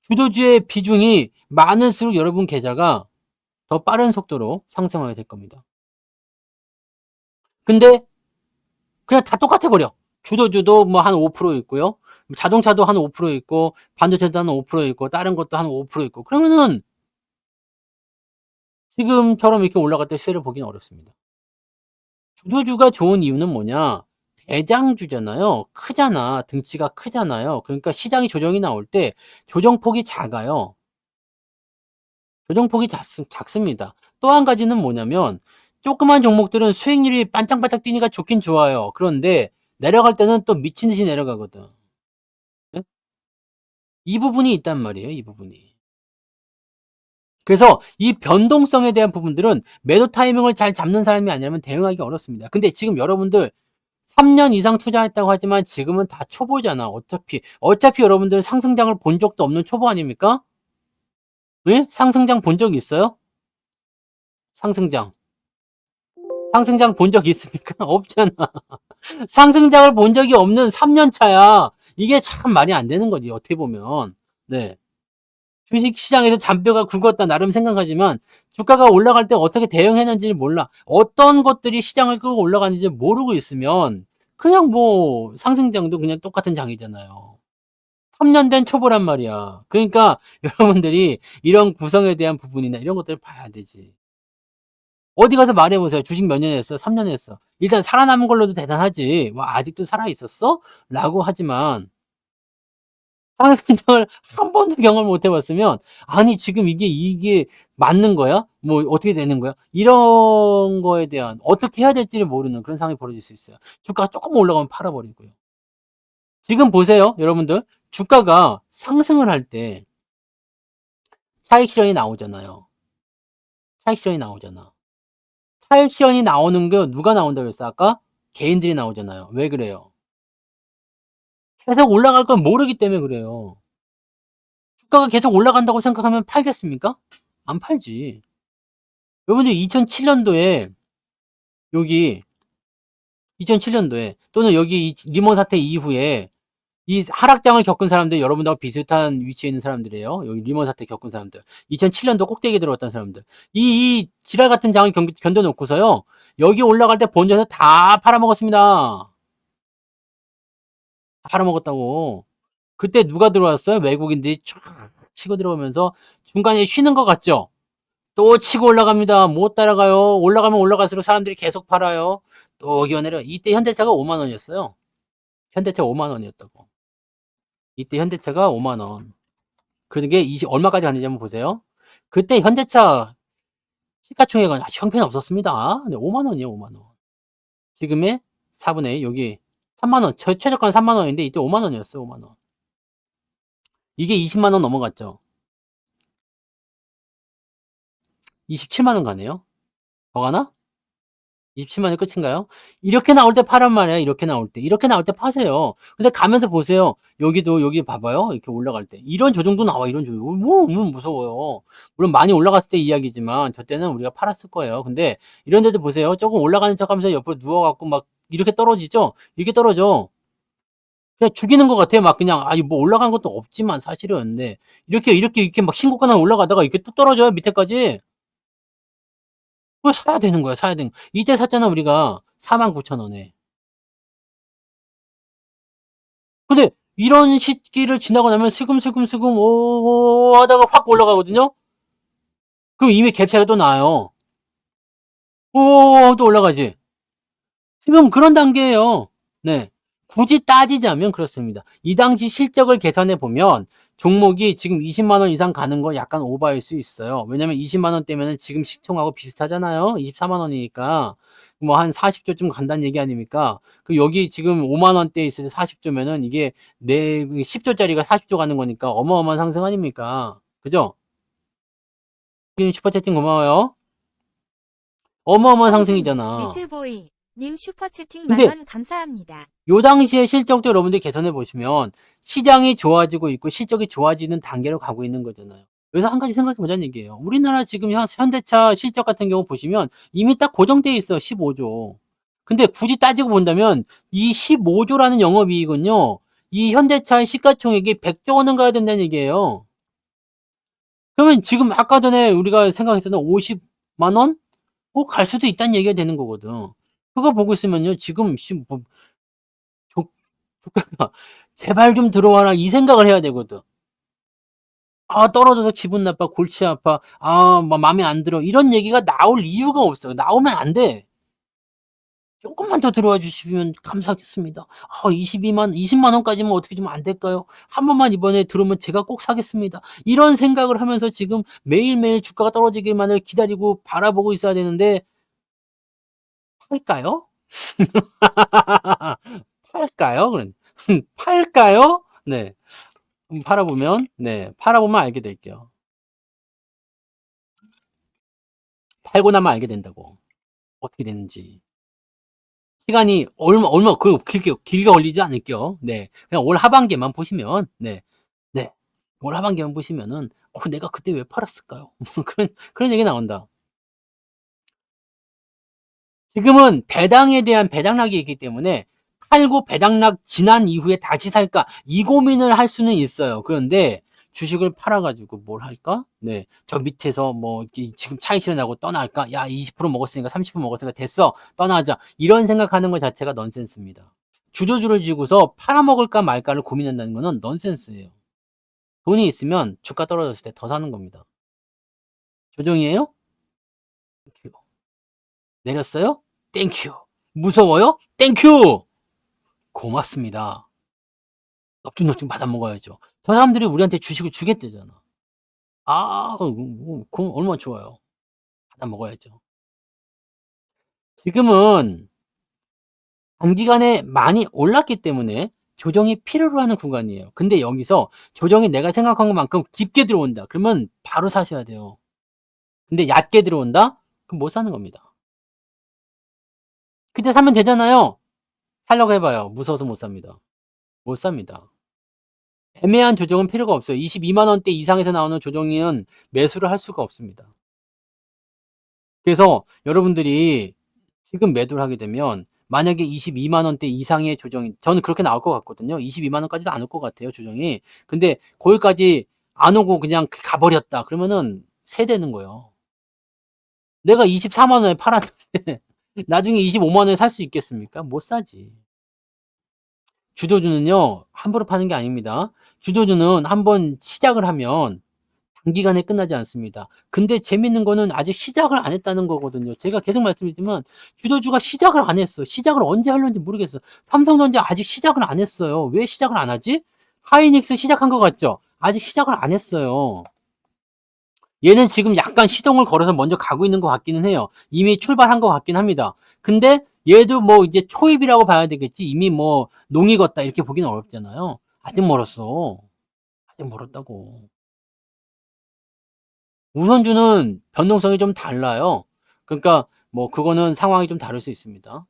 주도주의 비중이 많을수록 여러분 계좌가 더 빠른 속도로 상승하게 될 겁니다. 근데 그냥 다 똑같아 버려. 주도주도 뭐 한 5% 있고요. 자동차도 한 5% 있고, 반도체도 한 5% 있고, 다른 것도 한 5% 있고. 그러면은 지금처럼 이렇게 올라갈 때 시세를 보기는 어렵습니다. 주도주가 좋은 이유는 뭐냐? 대장주잖아요. 크잖아. 등치가 크잖아요. 그러니까 시장이 조정이 나올 때 조정폭이 작아요. 조정폭이 작습니다. 또 한 가지는 뭐냐면 조그만 종목들은 수익률이 반짝반짝 뛰니까 좋긴 좋아요. 그런데 내려갈 때는 또 미친 듯이 내려가거든. 네? 이 부분이 있단 말이에요. 이 부분이. 그래서 이 변동성에 대한 부분들은 매도 타이밍을 잘 잡는 사람이 아니라면 대응하기 어렵습니다. 근데 지금 여러분들 3년 이상 투자했다고 하지만 지금은 다 초보잖아. 어차피 여러분들은 상승장을 본 적도 없는 초보 아닙니까? 예? 상승장 본 적 있어요? 상승장. 상승장 본 적 있습니까? 없잖아. 상승장을 본 적이 없는 3년 차야. 이게 참 말이 안 되는 거지, 어떻게 보면. 네. 주식 시장에서 잔뼈가 굵었다 나름 생각하지만 주가가 올라갈 때 어떻게 대응했는지를 몰라. 어떤 것들이 시장을 끌고 올라가는지 모르고 있으면 그냥 뭐 상승장도 그냥 똑같은 장이잖아요. 3년 된 초보란 말이야. 그러니까 여러분들이 이런 구성에 대한 부분이나 이런 것들을 봐야 되지. 어디 가서 말해보세요. 주식 몇 년 했어? 3년 했어. 일단 살아남은 걸로도 대단하지. 와, 아직도 살아있었어? 라고 하지만 상승장을 한 번도 경험을 못 해봤으면 아니 지금 이게 맞는 거야? 뭐 어떻게 되는 거야? 이런 거에 대한 어떻게 해야 될지를 모르는 그런 상황이 벌어질 수 있어요. 주가가 조금 올라가면 팔아버리고요. 지금 보세요, 여러분들. 주가가 상승을 할 때 차익 실현이 나오잖아요. 차익 실현이 나오잖아. 차익 실현이 나오는 게 누가 나온다고 했어, 아까? 개인들이 나오잖아요. 왜 그래요? 계속 올라갈 건 모르기 때문에 그래요. 주가가 계속 올라간다고 생각하면 팔겠습니까? 안 팔지. 여러분들 2007년도에 여기 2007년도에 또는 여기 이 리먼 사태 이후에 이 하락장을 겪은 사람들 여러분들하고 비슷한 위치에 있는 사람들이에요. 여기 리먼 사태 겪은 사람들. 2007년도 꼭대기에 들어왔던 사람들. 이 지랄 같은 장을 견뎌놓고서요. 여기 올라갈 때 본전에서 다 팔아먹었습니다. 다 팔아먹었다고. 그때 누가 들어왔어요? 외국인들이 쫙 치고 들어오면서 중간에 쉬는 것 같죠? 또 치고 올라갑니다. 못 따라가요. 올라가면 올라갈수록 사람들이 계속 팔아요. 또 기어내려. 이때 현대차가 5만 원이었어요. 현대차 5만 원이었다고. 이때 현대차가 5만 원. 그게 얼마까지 갔는지 한번 보세요. 그때 현대차 시가총액은 형편 없었습니다. 네, 5만 원이에요, 5만 원. 지금의 4분의 1, 여기 3만 원. 최저가는 3만 원인데 이때 5만 원이었어요, 5만 원. 이게 20만 원 넘어갔죠. 27만 원 가네요. 더 가나? 27만 원 끝인가요? 이렇게 나올 때 파란 말이에요. 이렇게 나올 때. 이렇게 나올 때 파세요. 근데 가면서 보세요. 여기 봐봐요. 이렇게 올라갈 때. 이런 조정도 나와. 이런 조정. 물론 무서워요. 물론 많이 올라갔을 때 이야기지만 저 때는 우리가 팔았을 거예요. 근데 이런 데도 보세요. 조금 올라가는 척 하면서 옆으로 누워갖고 막 이렇게 떨어지죠? 이렇게 떨어져. 그냥 죽이는 것 같아요. 막 그냥 아니 뭐 올라간 것도 없지만 사실은. 네. 이렇게 막 신고가나 올라가다가 이렇게 뚝 떨어져요. 밑에까지. 그걸 사야 되는 거야. 사야 되는 거. 이때 샀잖아 우리가 49,000원에. 근데 이런 시기를 지나고 나면 슬금슬금 오 하다가 확 올라가거든요. 그럼 이미 갭 차이가 또 나요. 오 또 올라가지. 지금 그런 단계예요. 네. 굳이 따지자면 그렇습니다. 이 당시 실적을 계산해 보면 종목이 지금 20만 원 이상 가는 거 약간 오바일 수 있어요. 왜냐면 20만 원대면은 지금 시총하고 비슷하잖아요. 24만 원이니까 뭐 한 40조쯤 간다는 얘기 아닙니까? 그 여기 지금 5만 원대 있을 때 40조면은 이게 내 10조짜리가 40조 가는 거니까 어마어마한 상승 아닙니까? 그죠? 슈퍼채팅 고마워요. 어마어마한 상승이잖아. 리틀보이 님 슈퍼채팅 근데 만원 감사합니다. 요 당시의 실적도 여러분들이 개선해 보시면 시장이 좋아지고 있고 실적이 좋아지는 단계로 가고 있는 거잖아요. 여기서 한 가지 생각해 보자는 얘기예요. 우리나라 지금 현대차 실적 같은 경우 보시면 이미 딱 고정돼 있어요. 15조. 근데 굳이 따지고 본다면 이 15조라는 영업이익은요. 이 현대차의 시가총액이 100조 원은 가야 된다는 얘기예요. 그러면 지금 아까 전에 우리가 생각했었던 50만 원? 갈 수도 있다는 얘기가 되는 거거든. 그거 보고 있으면요. 지금 뭐 주가가 제발 좀 들어와라 이 생각을 해야 되거든. 아 떨어져서 기분 나빠 골치 아파 마음에 안 들어 이런 얘기가 나올 이유가 없어요. 나오면 안 돼. 조금만 더 들어와 주시면 감사하겠습니다. 20만 원까지면 어떻게 좀 안 될까요? 한 번만 이번에 들어오면 제가 꼭 사겠습니다. 이런 생각을 하면서 지금 매일매일 주가가 떨어지기만을 기다리고 바라보고 있어야 되는데 팔까요? 팔까요? 팔까요? 네. 팔아보면 알게 될게요. 팔고 나면 알게 된다고. 어떻게 되는지. 시간이 얼마 길게 걸리지 않을게요. 네. 그냥 올 하반기만 보시면, 네. 네. 올 하반기만 보시면은, 내가 그때 왜 팔았을까요? 그런 얘기 나온다. 지금은 배당에 대한 배당락이 있기 때문에 팔고 배당락 지난 이후에 다시 살까? 이 고민을 할 수는 있어요. 그런데 주식을 팔아가지고 뭘 할까? 네. 저 밑에서 뭐, 지금 차익 실현하고 떠날까? 야, 20% 먹었으니까 30% 먹었으니까 됐어. 떠나자. 이런 생각하는 것 자체가 넌센스입니다. 주저주를 쥐고서 팔아먹을까 말까를 고민한다는 거는 넌센스예요. 돈이 있으면 주가 떨어졌을 때 더 사는 겁니다. 조정이에요? 땡큐. 내렸어요? 땡큐. 무서워요? 땡큐. 고맙습니다. 넙죽넙죽 받아 먹어야죠. 저 사람들이 우리한테 주식을 주겠대잖아. 그럼 얼마나 좋아요. 받아 먹어야죠. 지금은 단기간에 많이 올랐기 때문에 조정이 필요로 하는 구간이에요. 근데 여기서 조정이 내가 생각한 것만큼 깊게 들어온다. 그러면 바로 사셔야 돼요. 근데 얕게 들어온다? 그럼 못 사는 겁니다. 그때 사면 되잖아요. 살려고 해봐요. 무서워서 못 삽니다. 못 삽니다. 애매한 조정은 필요가 없어요. 22만 원대 이상에서 나오는 조정은 매수를 할 수가 없습니다. 그래서 여러분들이 지금 매도를 하게 되면 만약에 22만 원대 이상의 조정이 저는 그렇게 나올 것 같거든요. 22만 원까지도 안 올 것 같아요, 조정이. 근데 거기까지 안 오고 그냥 가버렸다. 그러면은 세대는 거예요. 내가 24만 원에 팔았는데 나중에 25만 원에 살 수 있겠습니까? 못 사지. 주도주는요, 함부로 파는 게 아닙니다. 주도주는 한번 시작을 하면 단기간에 끝나지 않습니다. 근데 재밌는 거는 아직 시작을 안 했다는 거거든요. 제가 계속 말씀드리지만 주도주가 시작을 안 했어. 시작을 언제 하려는지 모르겠어. 삼성전자 아직 시작을 안 했어요. 왜 시작을 안 하지? 하이닉스 시작한 것 같죠? 아직 시작을 안 했어요. 얘는 지금 약간 시동을 걸어서 먼저 가고 있는 것 같기는 해요. 이미 출발한 것 같긴 합니다. 근데 얘도 뭐 이제 초입이라고 봐야 되겠지. 이미 뭐 농 익었다 이렇게 보기는 어렵잖아요. 아직 멀었어. 아직 멀었다고. 우선주는 변동성이 좀 달라요. 그러니까 뭐 그거는 상황이 좀 다를 수 있습니다.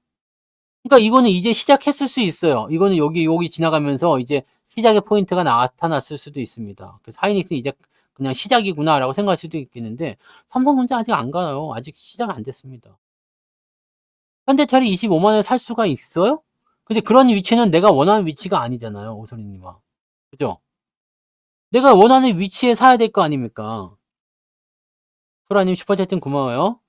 그러니까 이거는 이제 시작했을 수 있어요. 이거는 여기 지나가면서 이제 시작의 포인트가 나타났을 수도 있습니다. 그래서 하이닉스 이제 그냥 시작이구나라고 생각할 수도 있겠는데 삼성전자 아직 안 가요. 아직 시작 안 됐습니다. 현대차를 25만 원에 살 수가 있어요? 근데 그런 위치는 내가 원하는 위치가 아니잖아요, 오소리님아. 그죠? 내가 원하는 위치에 사야 될 거 아닙니까? 소라님 슈퍼채팅 고마워요.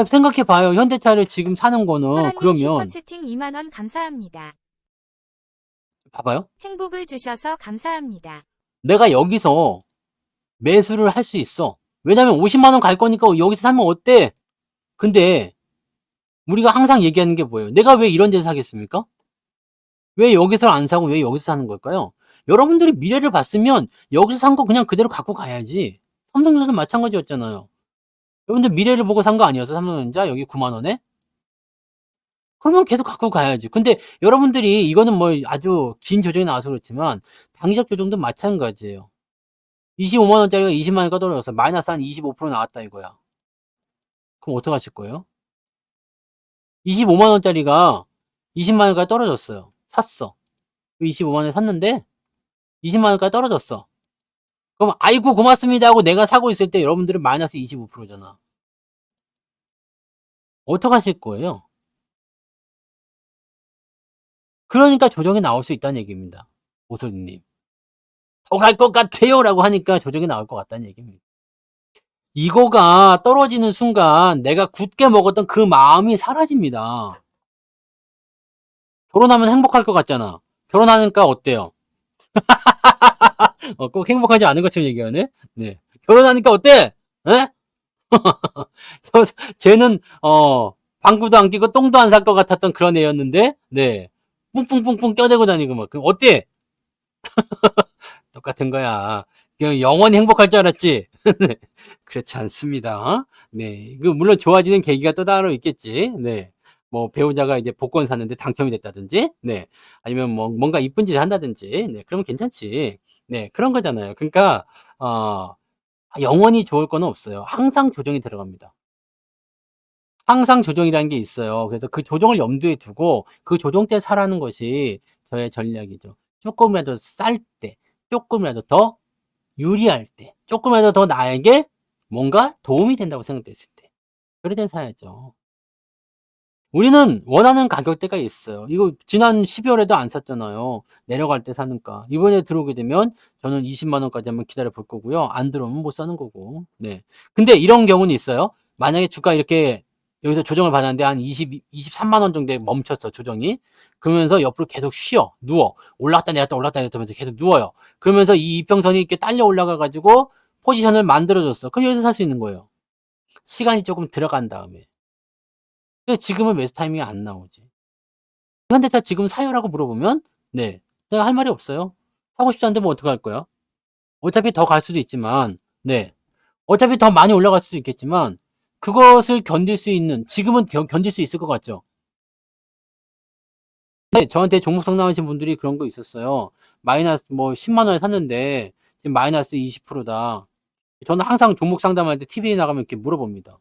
생각해봐요. 현대차를 지금 사는 거는 소라님 그러면 슈퍼채팅 2만 원 감사합니다. 봐봐요. 행복을 주셔서 감사합니다. 내가 여기서 매수를 할 수 있어. 왜냐면 50만 원 갈 거니까 여기서 사면 어때? 근데 우리가 항상 얘기하는 게 뭐예요? 내가 왜 이런 데서 사겠습니까? 왜 여기서 안 사고 왜 여기서 사는 걸까요? 여러분들이 미래를 봤으면 여기서 산 거 그냥 그대로 갖고 가야지. 삼성전자도 마찬가지였잖아요. 여러분들 미래를 보고 산 거 아니었어? 삼성전자 여기 9만 원에? 그러면 계속 갖고 가야지. 근데 여러분들이 이거는 뭐 아주 긴 조정이 나와서 그렇지만 단기적 조정도 마찬가지예요. 25만 원짜리가 20만 원가 떨어졌어. 마이너스 한 25% 나왔다 이거야. 그럼 어떡 하실 거예요? 25만 원짜리가 20만 원까지 떨어졌어요. 샀어. 25만 원에 샀는데 20만 원까지 떨어졌어. 그럼 아이고 고맙습니다 하고 내가 사고 있을 때 여러분들은 마이너스 25%잖아. 어떡 하실 거예요? 그러니까 조정이 나올 수 있다는 얘기입니다. 오소리님. 더 갈 것 같아요 라고 하니까 조정이 나올 것 같다는 얘기입니다. 이거가 떨어지는 순간 내가 굳게 먹었던 그 마음이 사라집니다. 결혼하면 행복할 것 같잖아. 결혼하니까 어때요? 꼭 행복하지 않은 것처럼 얘기하네? 네. 결혼하니까 어때? 에? 쟤는, 방구도 안 끼고 똥도 안 살 것 같았던 그런 애였는데, 네. 뿡뿡뿡뿡 껴대고 다니고 막. 그럼 어때? 똑같은 거야. 그냥 영원히 행복할 줄 알았지? 네. 그렇지 않습니다. 네. 물론 좋아지는 계기가 또 따로 있겠지. 네. 뭐 배우자가 이제 복권 샀는데 당첨이 됐다든지, 네. 아니면 뭐 뭔가 이쁜 짓을 한다든지, 네. 그러면 괜찮지. 네. 그런 거잖아요. 그러니까, 영원히 좋을 거는 없어요. 항상 조정이 들어갑니다. 항상 조정이라는 게 있어요. 그래서 그 조정을 염두에 두고 그 조정대에 사라는 것이 저의 전략이죠. 쪼끔이라도 쌀 때, 쪼끔이라도 더 유리할 때, 쪼끔이라도 더 나에게 뭔가 도움이 된다고 생각됐을 때 그럴 땐 사야죠. 우리는 원하는 가격대가 있어요. 이거 지난 12월에도 안 샀잖아요. 내려갈 때 사니까. 이번에 들어오게 되면 저는 20만 원까지 한번 기다려 볼 거고요. 안 들어오면 못 사는 거고. 네. 근데 이런 경우는 있어요. 만약에 주가 이렇게 여기서 조정을 받았는데 한 23만 원 정도에 멈췄어, 조정이. 그러면서 옆으로 계속 쉬어. 누워. 올랐다 내렸다 올랐다 내렸다 하면서 계속 누워요. 그러면서 이 이평선이 이렇게 딸려 올라가 가지고 포지션을 만들어 줬어. 그럼 여기서 살 수 있는 거예요. 시간이 조금 들어간 다음에. 근데 지금은 매수 타이밍이 안 나오지. 현대차 지금 사요라고 물어보면 네. 내가 할 말이 없어요. 사고 싶지 않은데 뭐 어떡할 거야? 어차피 더 갈 수도 있지만 네. 어차피 더 많이 올라갈 수도 있겠지만 그것을 견딜 수 있는 지금은 견딜 수 있을 것 같죠? 네. 저한테 종목 상담하신 분들이 그런 거 있었어요. 마이너스 뭐 10만 원에 샀는데 지금 마이너스 20%다. 저는 항상 종목 상담할 때 TV에 나가면 이렇게 물어봅니다.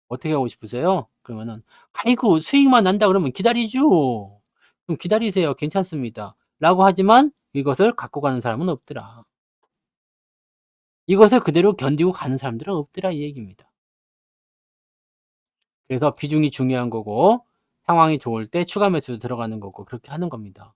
"어떻게 하고 싶으세요?" 그러면은 "아이고 수익만 난다 그러면 기다리죠." "그럼 기다리세요. 괜찮습니다." 라고 하지만 이것을 갖고 가는 사람은 없더라. 이것을 그대로 견디고 가는 사람들은 없더라 이 얘기입니다. 그래서 비중이 중요한 거고 상황이 좋을 때 추가 매수 들어가는 거고 그렇게 하는 겁니다.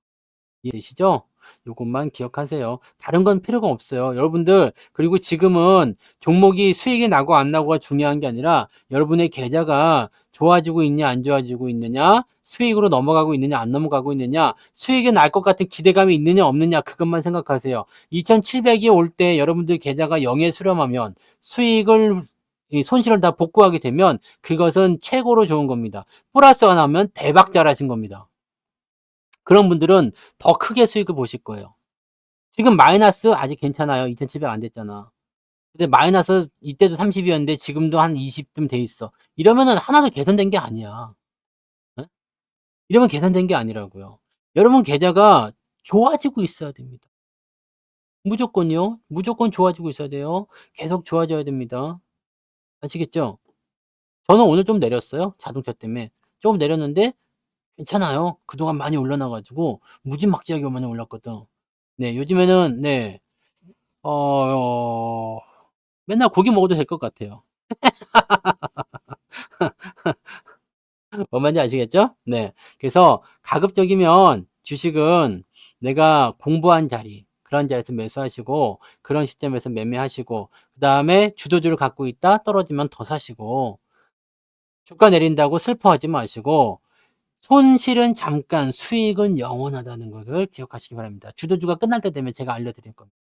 이해되시죠? 요것만 기억하세요. 다른 건 필요가 없어요. 여러분들 그리고 지금은 종목이 수익이 나고 안 나고가 중요한 게 아니라 여러분의 계좌가 좋아지고 있냐 안 좋아지고 있느냐 수익으로 넘어가고 있느냐 안 넘어가고 있느냐 수익이 날 것 같은 기대감이 있느냐 없느냐 그것만 생각하세요. 2700이 올 때 여러분들 계좌가 0에 수렴하면 수익을 이 손실을 다 복구하게 되면 그것은 최고로 좋은 겁니다. 플러스가 나면 대박 잘하신 겁니다. 그런 분들은 더 크게 수익을 보실 거예요. 지금 마이너스 아직 괜찮아요. 2,700 안 됐잖아. 근데 마이너스 이때도 30이었는데 지금도 한 20쯤 돼 있어. 이러면은 하나도 개선된 게 아니야. 예? 이러면 개선된 게 아니라고요. 여러분 계좌가 좋아지고 있어야 됩니다. 무조건요. 무조건 좋아지고 있어야 돼요. 계속 좋아져야 됩니다. 아시겠죠? 저는 오늘 좀 내렸어요. 자동차 때문에. 조금 내렸는데 괜찮아요. 그동안 많이 올라놔 가지고 무지막지하게 많이 올랐거든. 네. 요즘에는 네. 어 맨날 고기 먹어도 될 것 같아요. 뭔 말인지 아시겠죠? 네. 그래서 가급적이면 주식은 내가 공부한 자리 그런 자리에서 매수하시고 그런 시점에서 매매하시고 그다음에 주도주를 갖고 있다 떨어지면 더 사시고 주가 내린다고 슬퍼하지 마시고 손실은 잠깐 수익은 영원하다는 것을 기억하시기 바랍니다. 주도주가 끝날 때 되면 제가 알려드릴 겁니다.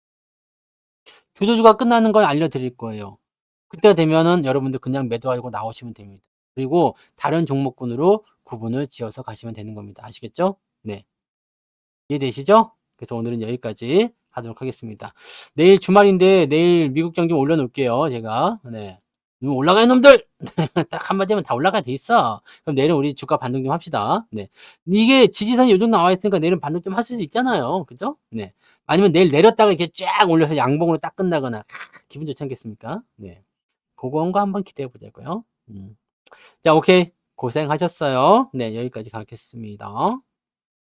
주도주가 끝나는 걸 알려드릴 거예요. 그때가 되면은 여러분들 그냥 매도하고 나오시면 됩니다. 그리고 다른 종목군으로 구분을 지어서 가시면 되는 겁니다. 아시겠죠? 네. 이해되시죠? 그래서 오늘은 여기까지 하도록 하겠습니다. 내일 주말인데 내일 미국장 좀 올려놓을게요. 제가. 네. 올라가는 놈들! 딱 한마디 하면 다 올라가 돼 있어. 그럼 내일은 우리 주가 반등 좀 합시다. 네. 이게 지지선이 요정 나와 있으니까 내일은 반등 좀 할 수도 있잖아요. 그죠? 네. 아니면 내일 내렸다가 이렇게 쫙 올려서 양봉으로 딱 끝나거나, 기분 좋지 않겠습니까? 네. 그런 거 한번 기대해 보자고요. 자, 오케이. 고생하셨어요. 네, 여기까지 가겠습니다.